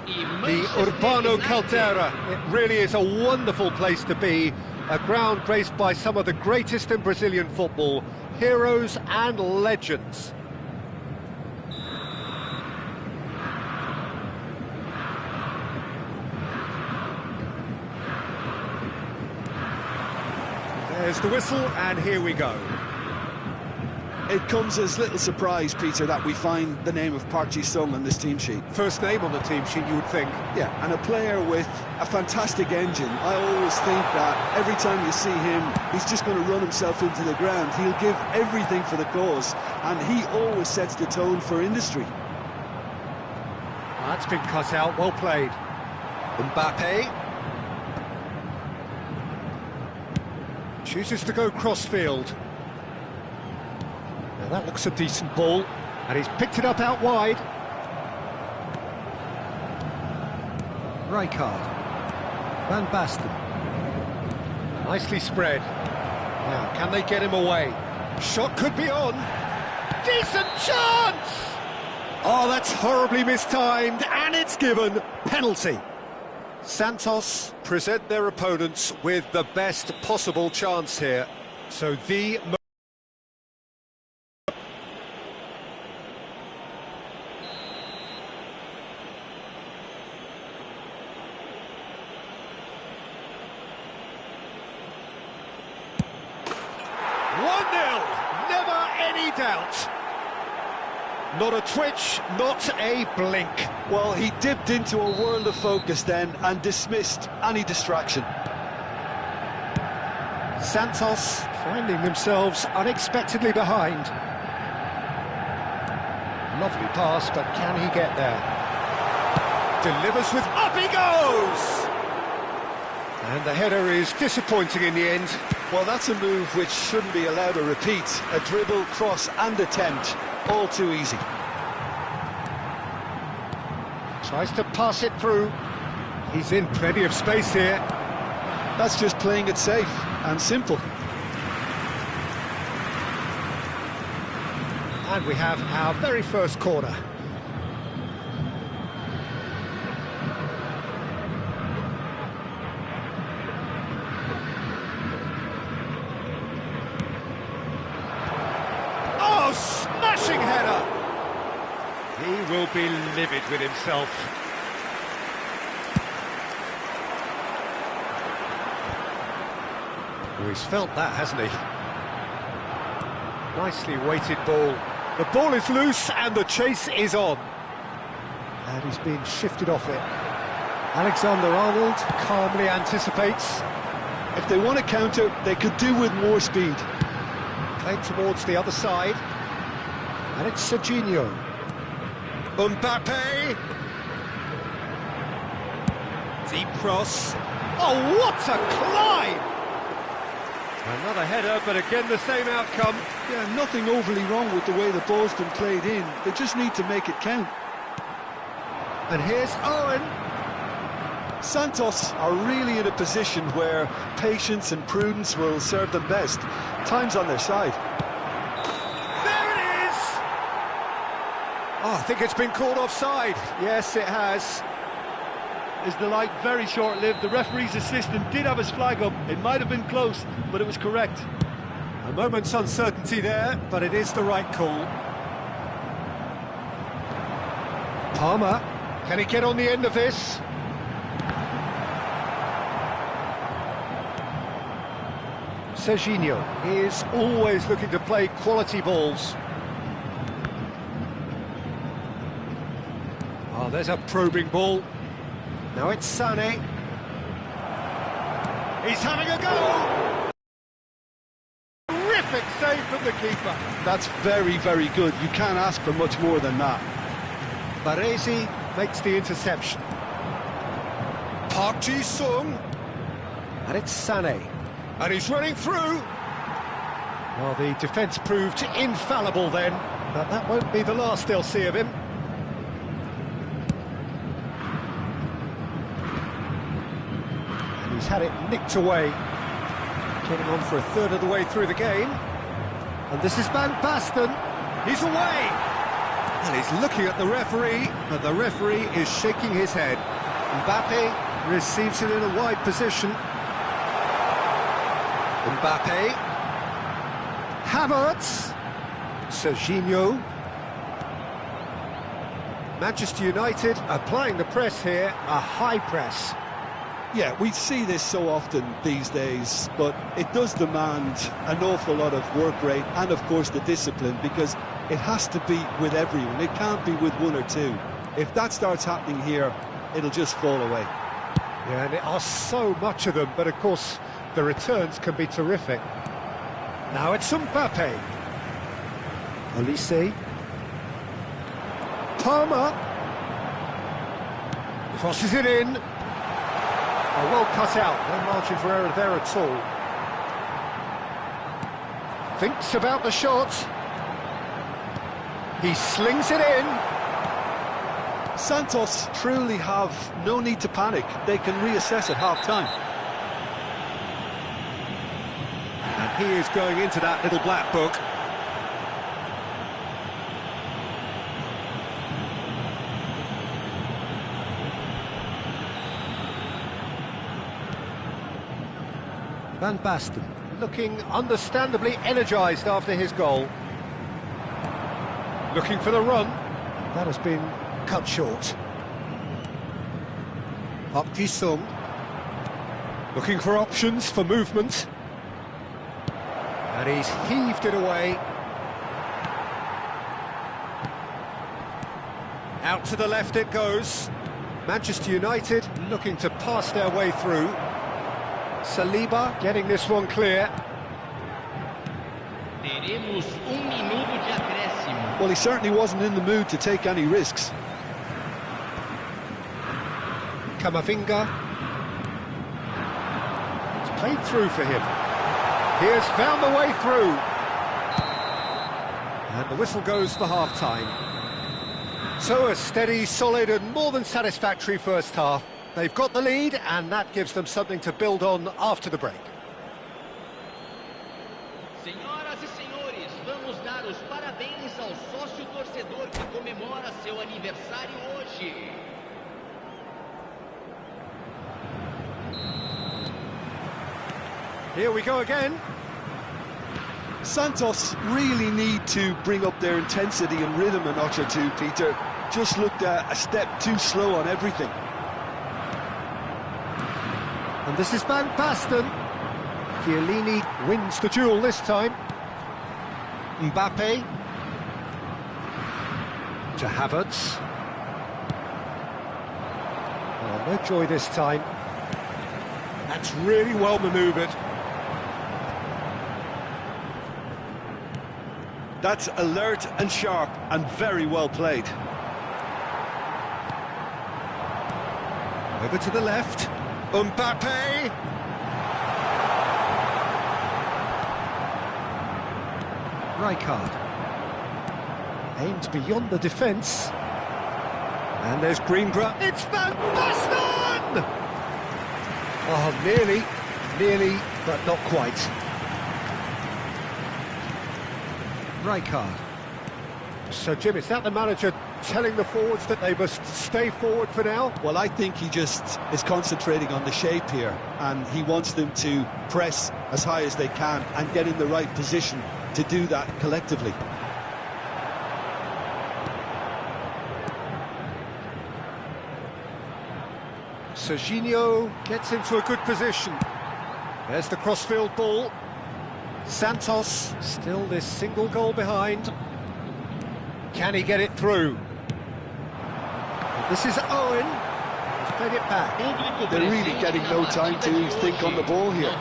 The Urbano Caldera. It really is a wonderful place to be. A ground graced by some of the greatest in Brazilian football. Heroes and legends. There's the whistle, and here we go. It comes as little surprise, Peter, that we find the name of Park Ji-sung on this team sheet. First name on the team sheet, you would think. Yeah, and a player with a fantastic engine. I always think that every time you see him, he's just going to run himself into the ground. He'll give everything for the cause, and he always sets the tone for industry. That's been cut out, well played. Mbappe. Chooses to go crossfield. Now that looks a decent ball, and he's picked it up out wide. Rijkaard. Van Basten. Nicely spread. Now, can they get him away? Shot could be on. Decent chance! Oh, that's horribly mistimed, and it's given. Penalty. Santos present their opponents with the best possible chance here. So the... Never any doubt. Not a twitch, not a blink. Well, he dipped into a world of focus then and dismissed any distraction. Santos finding themselves unexpectedly behind. Lovely pass, but can he get there? Delivers with... Up he goes! And the header is disappointing in the end. Well, that's a move which shouldn't be allowed to repeat. A dribble, cross and attempt. All too easy. Tries to pass it through. He's in plenty of space here. That's just playing it safe and simple. And we have our very first corner. Oh, smashing header! He will be livid with himself. Oh, he's felt that, hasn't he? Nicely weighted ball. The ball is loose and the chase is on. And he's being shifted off it. Alexander-Arnold calmly anticipates. If they want to counter, they could do with more speed. Played towards the other side. And it's Serginho. Mbappe. Deep cross. Oh, what a climb! Another header, but again the same outcome. Yeah, nothing overly wrong with the way the ball's been played in. They just need to make it count. And here's Owen. Santos are really in a position where patience and prudence will serve them best. Time's on their side. There it is! Oh, I think it's been called offside. Yes, it has. Is the light very short-lived? The referee's assistant did have his flag up. It might have been close, but it was correct. A moment's uncertainty there, but it is the right call. Palmer, can he get on the end of this? Serginho is always looking to play quality balls. Oh, there's a probing ball. Now it's Sané. He's having a go! Terrific save from the keeper. That's very, very good. You can't ask for much more than that. Baresi makes the interception. Park Ji-sung. And it's Sané. And he's running through. Well, the defence proved infallible then, but that won't be the last they'll see of him. And he's had it nicked away. Getting on for a third of the way through the game. And this is Van Basten. He's away! And he's looking at the referee, and the referee is shaking his head. Mbappe receives it in a wide position. Mbappe. Havertz. Serginho. Manchester United applying the press here, a high press. Yeah, we see this so often these days, but it does demand an awful lot of work rate and, of course, the discipline, because it has to be with everyone. It can't be with one or two. If that starts happening here, it'll just fall away. Yeah, and there are so much of them, but of course the returns can be terrific. Now it's Mbappe. Olise. Palmer. Crosses it in. Oh, well cut out, no margin for error there at all. Thinks about the shot. He slings it in. Santos truly have no need to panic. They can reassess at half-time. And he is going into that little black book. Van Basten looking understandably energised after his goal. Looking for the run. That has been cut short. Park Ji-sung. Looking for options for movement. And he's heaved it away. Out to the left it goes. Manchester United looking to pass their way through. Saliba getting this one clear. Well, he certainly wasn't in the mood to take any risks. Camavinga. It's played through for him. He has found the way through. And the whistle goes for half-time. So a steady, solid and more than satisfactory first half. They've got the lead, and that gives them something to build on after the break. Senhoras e senhores, vamos dar os parabéns ao sócio torcedor que comemora seu aniversário hoje. Here we go again. Santos really need to bring up their intensity and rhythm a notch or two, Peter. Just looked a step too slow on everything. And this is Van Basten. Chiellini wins the duel this time. Mbappe. To Havertz. Oh, no joy this time. That's really well manoeuvred. That's alert and sharp and very well played. Over to the left. Mbappe! Rijkaard. Aimed beyond the defence. And there's Greengrass. It's Van Basten! Oh, nearly, but not quite. Rijkaard. So, Jim, is that the manager telling the forwards that they must stay forward for now? Well, I think he just is concentrating on the shape here, and he wants them to press as high as they can and get in the right position to do that collectively. Serginho gets into a good position. There's the crossfield ball. Santos still this single goal behind. Can he get it through? This is Owen. He's played it back. They're really getting no time to think on the ball here.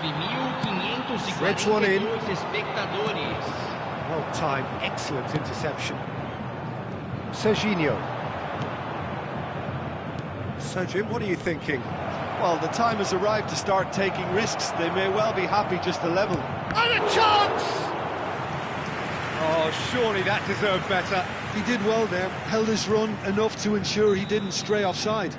Threads one in. Well timed, excellent interception. Serginho. So, Jim, what are you thinking? Well, the time has arrived to start taking risks. They may well be happy just to level. And a chance! Oh, surely that deserved better. He did well there, held his run enough to ensure he didn't stray offside.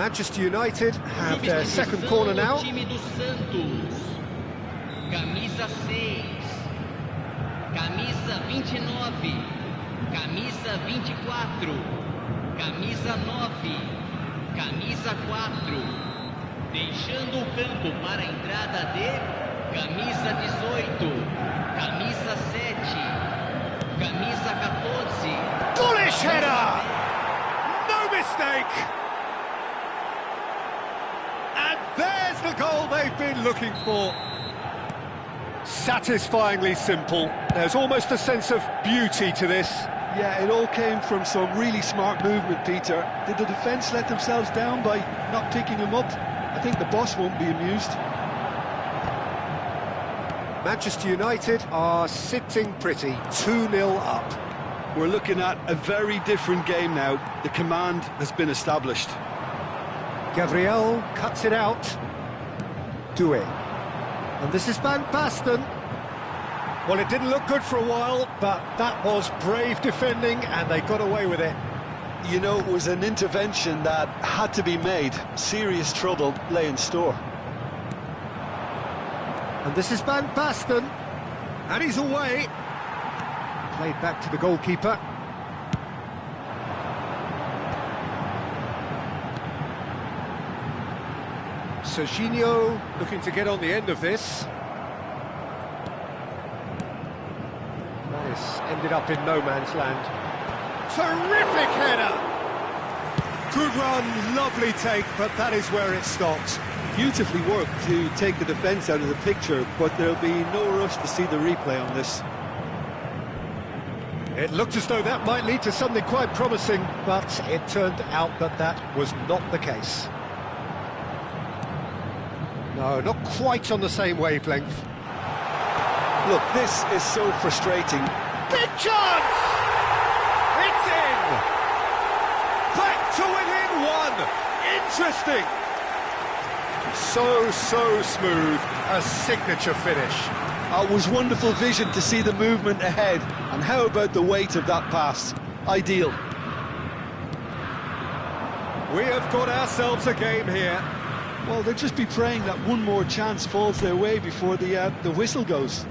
Manchester United have their second corner now. Time do Santos. Camisa 6. Camisa 29. Camisa 24. Camisa 9. Camisa 4. Deixando o campo para a entrada de camisa 18. Camisa 7. Camisa 14. Bullish header! No mistake! And there's the goal they've been looking for. Satisfyingly simple. There's almost a sense of beauty to this. Yeah, it all came from some really smart movement, Peter. Did the defence let themselves down by not picking him up? I think the boss won't be amused. Manchester United are sitting pretty, 2-0 up. We're looking at a very different game now. The command has been established. Gabriel cuts it out. Doué. And this is Van Basten. Well, it didn't look good for a while, but that was brave defending, and they got away with it. You know, it was an intervention that had to be made. Serious trouble lay in store. And this is Van Basten. And he's away. Played back to the goalkeeper. Serginho looking to get on the end of this. This ended up in no man's land. Terrific header! Good run, lovely take, but that is where it stopped. Beautifully worked to take the defence out of the picture, but there'll be no rush to see the replay on this. It looked as though that might lead to something quite promising, but it turned out that that was not the case. No, not quite on the same wavelength. Look, this is so frustrating. Big chance! It's in! Back to within one! Interesting! So smooth, a signature finish. It was wonderful vision to see the movement ahead, and how about the weight of that pass? Ideal. We have got ourselves a game here. Well, they'll just be praying that one more chance falls their way before the whistle goes.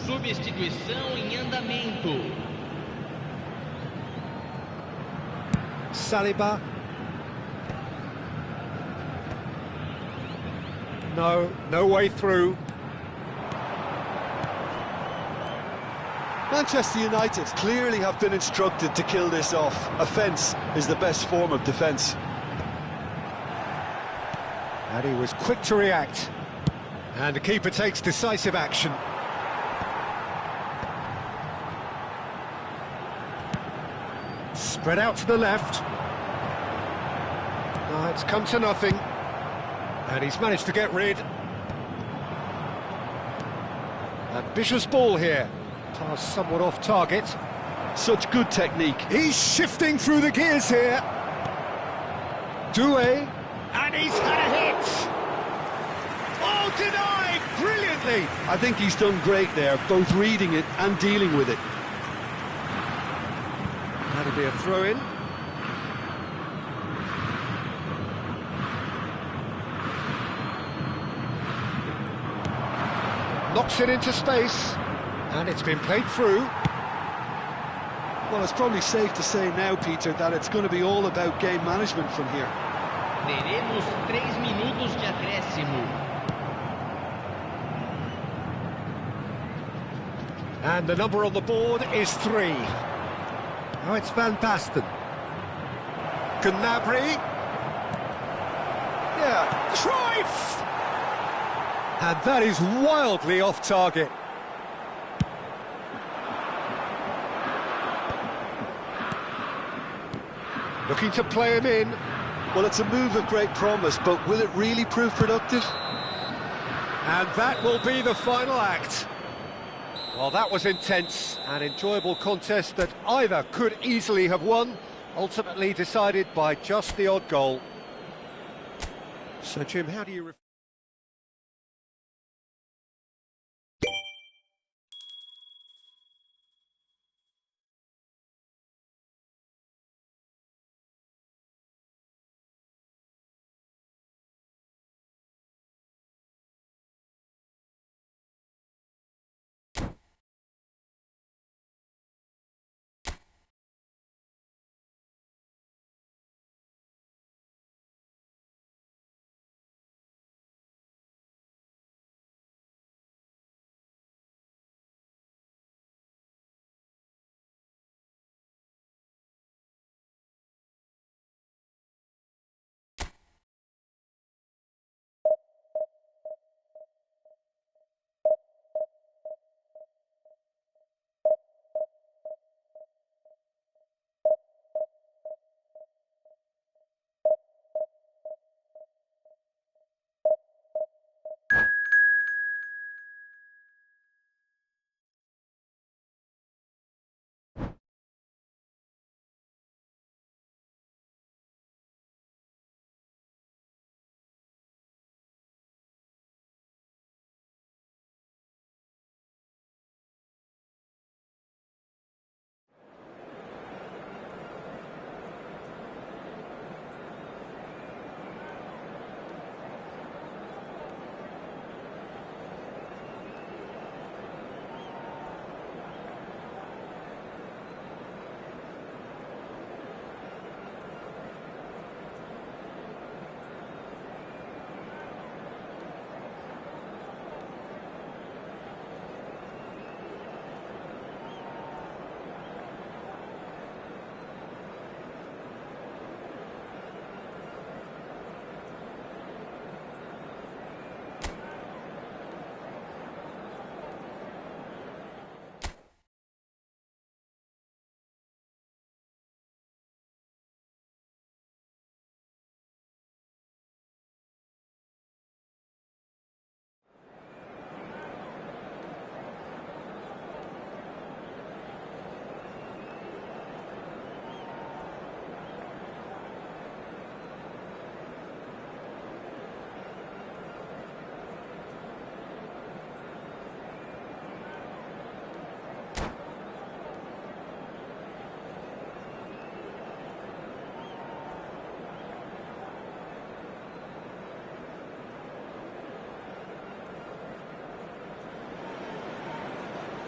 Substituição em andamento. Saliba. No way through. Manchester United clearly have been instructed to kill this off. Offence is the best form of defence. And he was quick to react. And the keeper takes decisive action. Spread out to the left. No, it's come to nothing. And he's managed to get rid. Ambitious ball here. Pass somewhat off target. Such good technique. He's shifting through the gears here. Doué. And he's had a hit. Oh, denied brilliantly. I think he's done great there, both reading it and dealing with it. That'll be a throw-in. Knocks it into space, and it's been played through. Well, it's probably safe to say now, Peter, that it's going to be all about game management from here. Teremos 3 minutos de acréscimo. And the number on the board is 3. Oh, it's Van Basten. Gnabry. Yeah, Cruyff! And that is wildly off target. Looking to play him in. Well, it's a move of great promise, but will it really prove productive? And that will be the final act. Well, that was intense, an enjoyable contest that either could easily have won, ultimately decided by just the odd goal. So, Jim, how do you...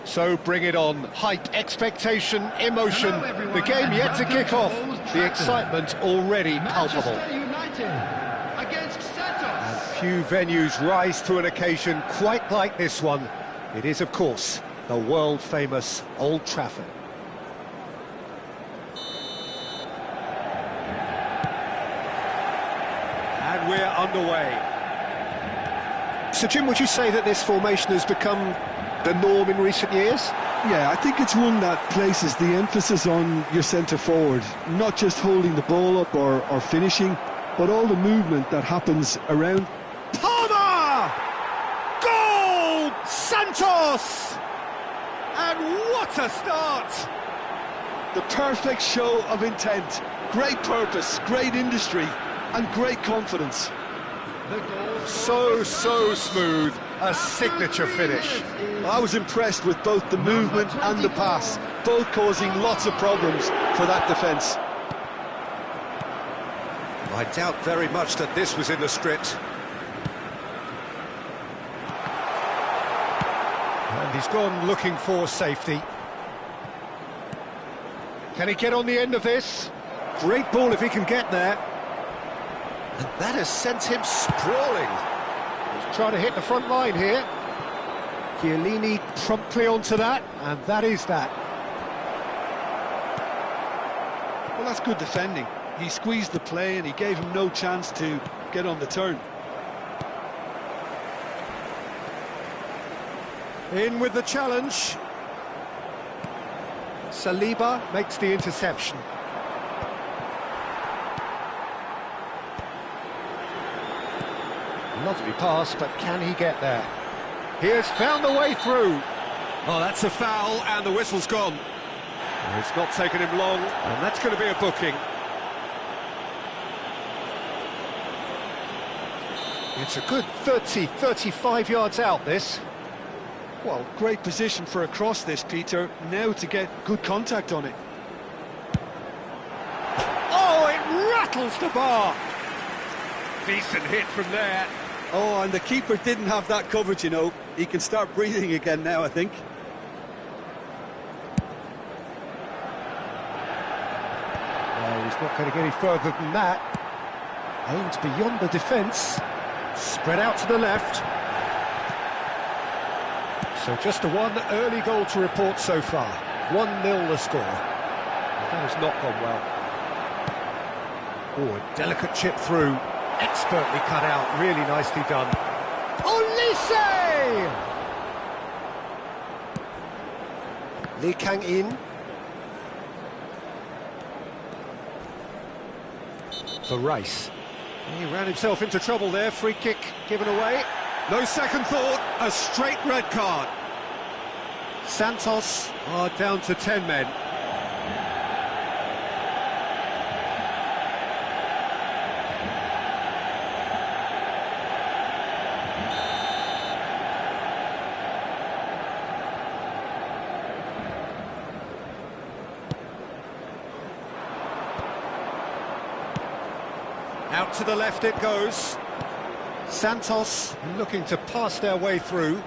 So bring it on. Hype, expectation, emotion. The game yet to kick off. The excitement already palpable. And few venues rise to an occasion quite like this one. It is, of course, the world-famous Old Trafford. And we're underway. So, Jim, would you say that this formation has become the norm in recent years? Yeah, I think it's one that places the emphasis on your centre forward, not just holding the ball up or finishing, but all the movement that happens around. Palmer! Goal! Santos! And what a start! The perfect show of intent, great purpose, great industry, and great confidence. So smooth, a signature finish. I was impressed with both the movement and the pass, both causing lots of problems for that defence. I doubt very much that this was in the script. And he's gone looking for safety. Can he get on the end of this? Great ball if he can get there. And that has sent him sprawling. He's trying to hit the front line here. Chiellini promptly onto that, and that is that. Well, that's good defending. He squeezed the play and he gave him no chance to get on the turn. In with the challenge. Saliba makes the interception. Lovely pass, but can he get there? He has found the way through. Oh, that's a foul, and the whistle's gone. It's not taken him long, and that's going to be a booking. It's a good 30, 35 yards out, this. Well, great position for a cross this, Peter. Now to get good contact on it. Oh, it rattles the bar. Decent hit from there. Oh, and the keeper didn't have that coverage, you know. He can start breathing again now, I think. No, he's not going to get any further than that. Aimed beyond the defence. Spread out to the left. So just the one early goal to report so far. 1-0 the score. That has not gone well. Oh, a delicate chip through. Expertly cut out, really nicely done. Olise! Lee Kang-in. For Rice. He ran himself into trouble there, free kick given away. No second thought, a straight red card. Santos are down to 10 men. Out to the left it goes. Santos looking to pass their way through.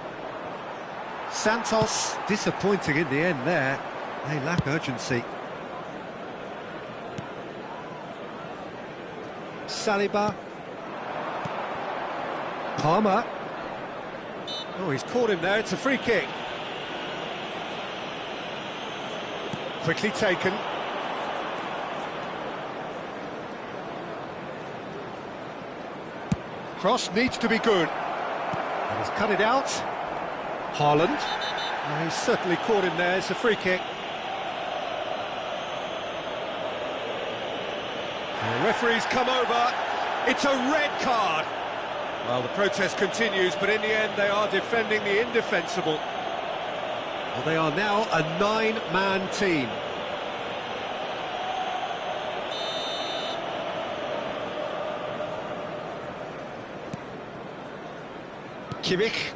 Santos disappointing in the end there. They lack urgency. Saliba. Palmer. Oh, he's caught him there. It's a free kick. Quickly taken. Cross needs to be good. And he's cut it out. Haaland. Oh, he's certainly caught him there. It's a free kick. The referee's come over. It's a red card. Well, the protest continues, but in the end they are defending the indefensible. Well, they are now a 9-man team. Kimmich.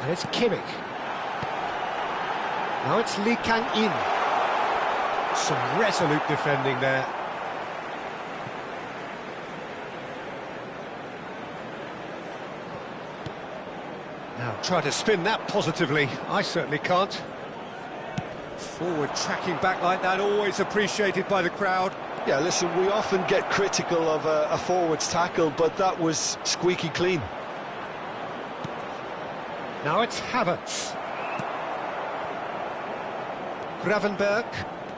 And it's Kimmich. Now it's Lee Kang-in. Some resolute defending there. Now try to spin that positively. I certainly can't. Forward tracking back like that, always appreciated by the crowd. Yeah, listen, we often get critical of a forward's tackle, but that was squeaky clean. Now it's Havertz. Gravenberg,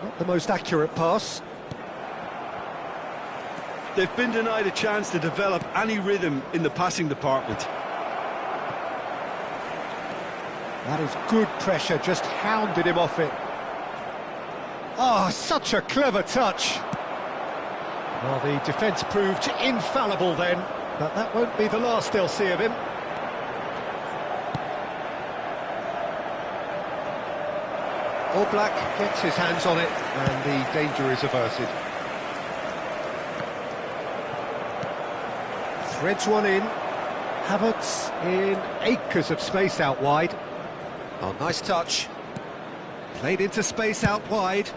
not the most accurate pass. They've been denied a chance to develop any rhythm in the passing department. That is good pressure, just hounded him off it. Oh, such a clever touch. Well, the defence proved infallible then, but that won't be the last they'll see of him. Oblak gets his hands on it, and the danger is averted. Threads one in. Havertz in acres of space out wide. Oh, nice touch. Played into space out wide.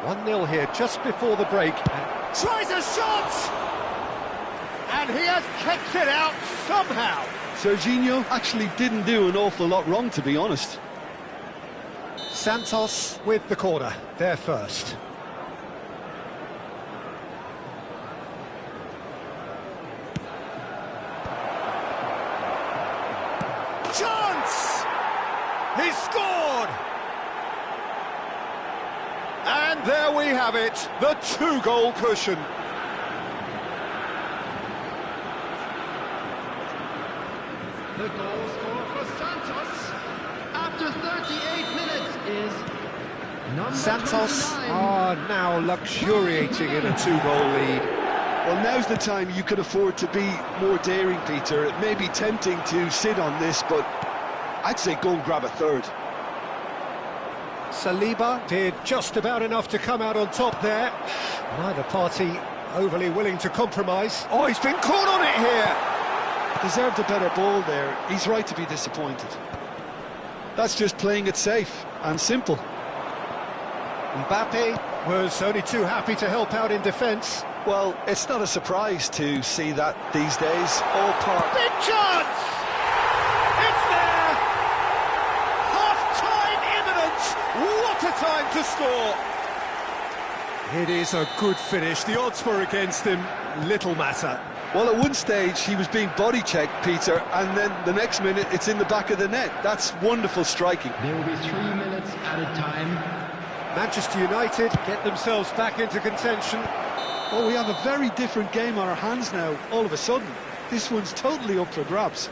One 0 here just before the break. And tries a shot! And he has kept it out somehow. Serginho actually didn't do an awful lot wrong, to be honest. Santos with the corner, there first. He's scored! And there we have it, the two-goal cushion. The goal scorer for Santos after 38 minutes is number Santos 29. are now luxuriating in a two-goal lead. Well, now's the time you could afford to be more daring, Peter. It may be tempting to sit on this, but I'd say go and grab a third. Saliba did just about enough to come out on top there. Neither party overly willing to compromise. Oh, he's been caught on it here! Deserved a better ball there. He's right to be disappointed. That's just playing it safe and simple. Mbappe was only too happy to help out in defence. Well, it's not a surprise to see that these days. All part. Big chance! It's there! Half-time imminent! What a time to score! It is a good finish. The odds were against him. Little matter. Well, at one stage he was being body checked, Peter, and then the next minute it's in the back of the net. That's wonderful striking. There will be 3 minutes added time. Manchester United get themselves back into contention. Well, we have a very different game on our hands now, all of a sudden. This one's totally up for grabs.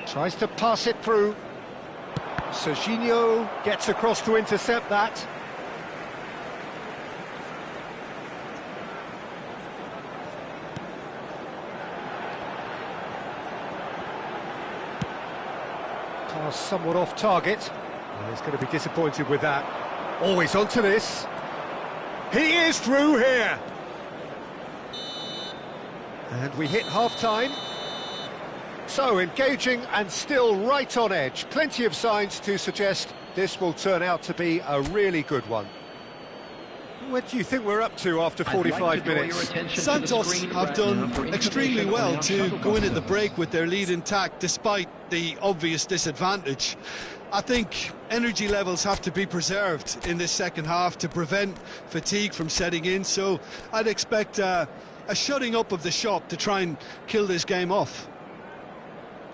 Tries to pass it through. Serginho gets across to intercept that. Pass somewhat off target. Well, he's going to be disappointed with that. Always onto this. He is through here. And we hit half-time. So, engaging and still right on edge. Plenty of signs to suggest this will turn out to be a really good one. What do you think we're up to after 45 minutes? Santos have done extremely well to go in at the break with their lead intact despite the obvious disadvantage. I think energy levels have to be preserved in this second half to prevent fatigue from setting in, so I'd expect a shutting up of the shop to try and kill this game off.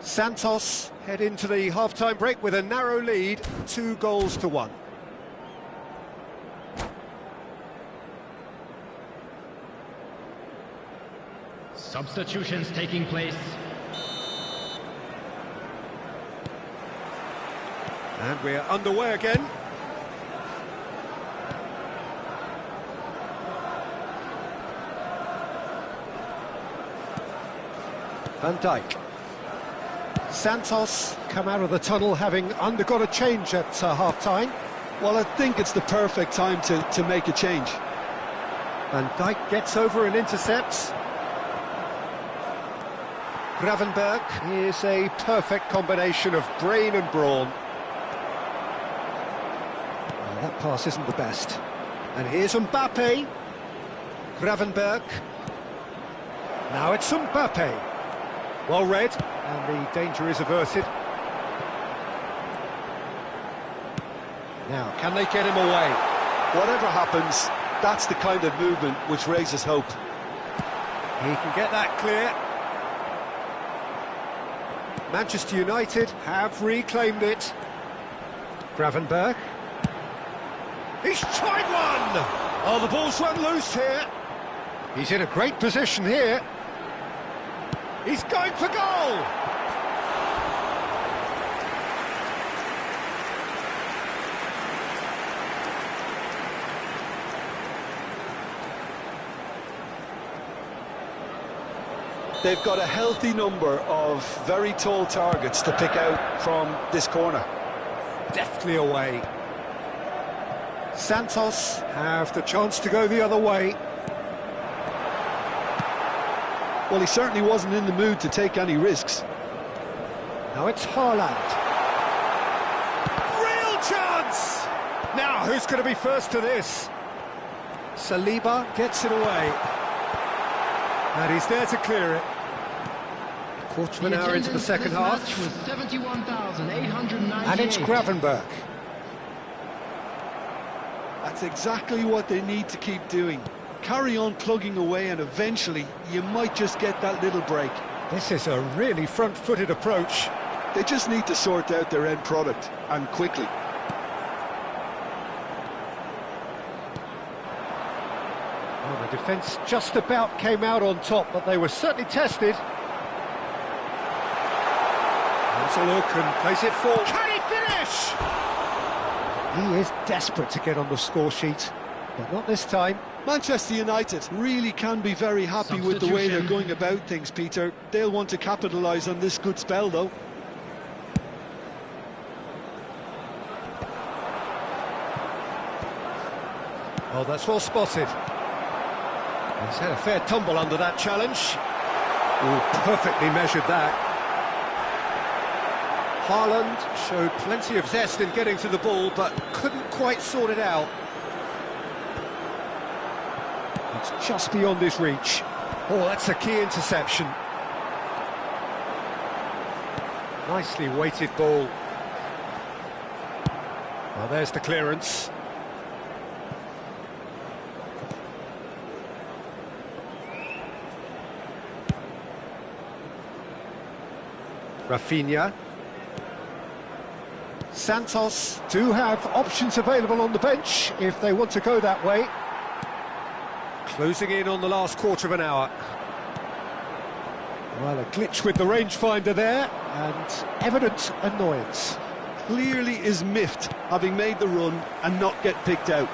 Santos head into the half-time break with a narrow lead, 2-1. Substitutions taking place. And we're underway again. Van Dijk. Santos come out of the tunnel having undergone a change at half-time. Well, I think it's the perfect time to make a change. Van Dijk gets over and intercepts. Gravenberg is a perfect combination of brain and brawn. Well, that pass isn't the best. And here's Mbappe. Gravenberg. Now it's Mbappe. Well read, and the danger is averted. Now, can they get him away? Whatever happens, that's the kind of movement which raises hope. He can get that clear. Manchester United have reclaimed it. Gravenberg. He's tried one! Oh, the ball's run loose here. He's in a great position here. He's going for goal! They've got a healthy number of very tall targets to pick out from this corner. Deftly away. Santos have the chance to go the other way. Well, he certainly wasn't in the mood to take any risks. Now it's Haaland. Real chance! Now, who's going to be first to this? Saliba gets it away. And he's there to clear it. Quarter of an hour into the second half. Was 71,898. And it's Gravenberch. That's exactly what they need to keep doing. Carry on plugging away and eventually you might just get that little break. This is a really front-footed approach. They just need to sort out their end product, and quickly. Well, the defence just about came out on top, but they were certainly tested. Has a look and plays it forward. Can he finish? He is desperate to get on the score sheet, but not this time. Manchester United really can be very happy with the way they're going about things, Peter. They'll want to capitalise on this good spell, though. Oh, that's well spotted. He's had a fair tumble under that challenge. Oh, perfectly measured that. Haaland showed plenty of zest in getting to the ball, but couldn't quite sort it out. It's just beyond his reach. Oh, that's a key interception. Nicely weighted ball. Well, there's the clearance. Rafinha. Santos do have options available on the bench if they want to go that way. Closing in on the last quarter of an hour. Well, a glitch with the rangefinder there, and evident annoyance. Clearly is miffed, having made the run and not get picked out.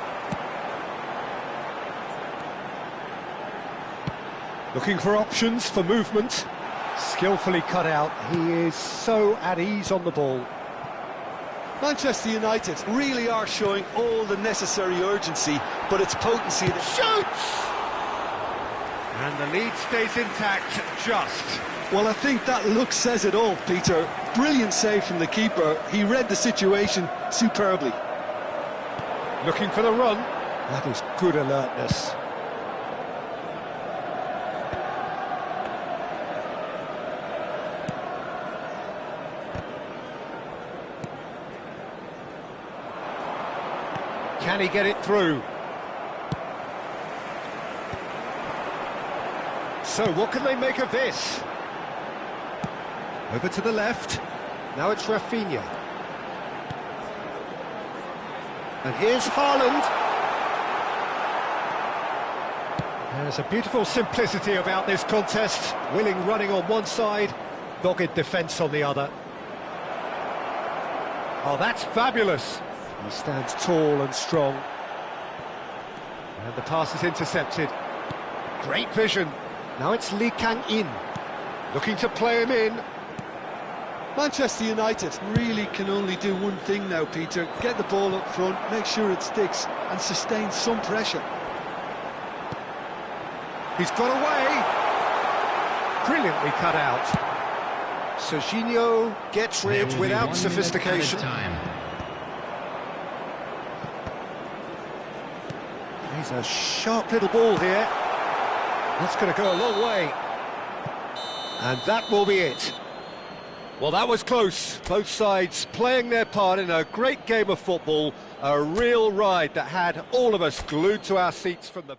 Looking for options for movement. Skillfully cut out. He is so at ease on the ball. Manchester United really are showing all the necessary urgency, but it's potency that Shoots! And the lead stays intact, just. Well, I think that look says it all, Peter. Brilliant save from the keeper. He read the situation superbly. Looking for the run. That is good alertness. Can he get it through? So what can they make of this? Over to the left. Now it's Rafinha. And here's Haaland. There's a beautiful simplicity about this contest. Willing running on one side, dogged defence on the other. Oh, that's fabulous. He stands tall and strong. And the pass is intercepted. Great vision. Now it's Lee Kang-in. Looking to play him in. Manchester United really can only do one thing now, Peter. Get the ball up front, make sure it sticks, and sustain some pressure. He's got away. Brilliantly cut out. Serginho gets rid without sophistication. He's a sharp little ball here. That's going to go a long way. And that will be it. Well, that was close. Both sides playing their part in a great game of football. A real ride that had all of us glued to our seats from the...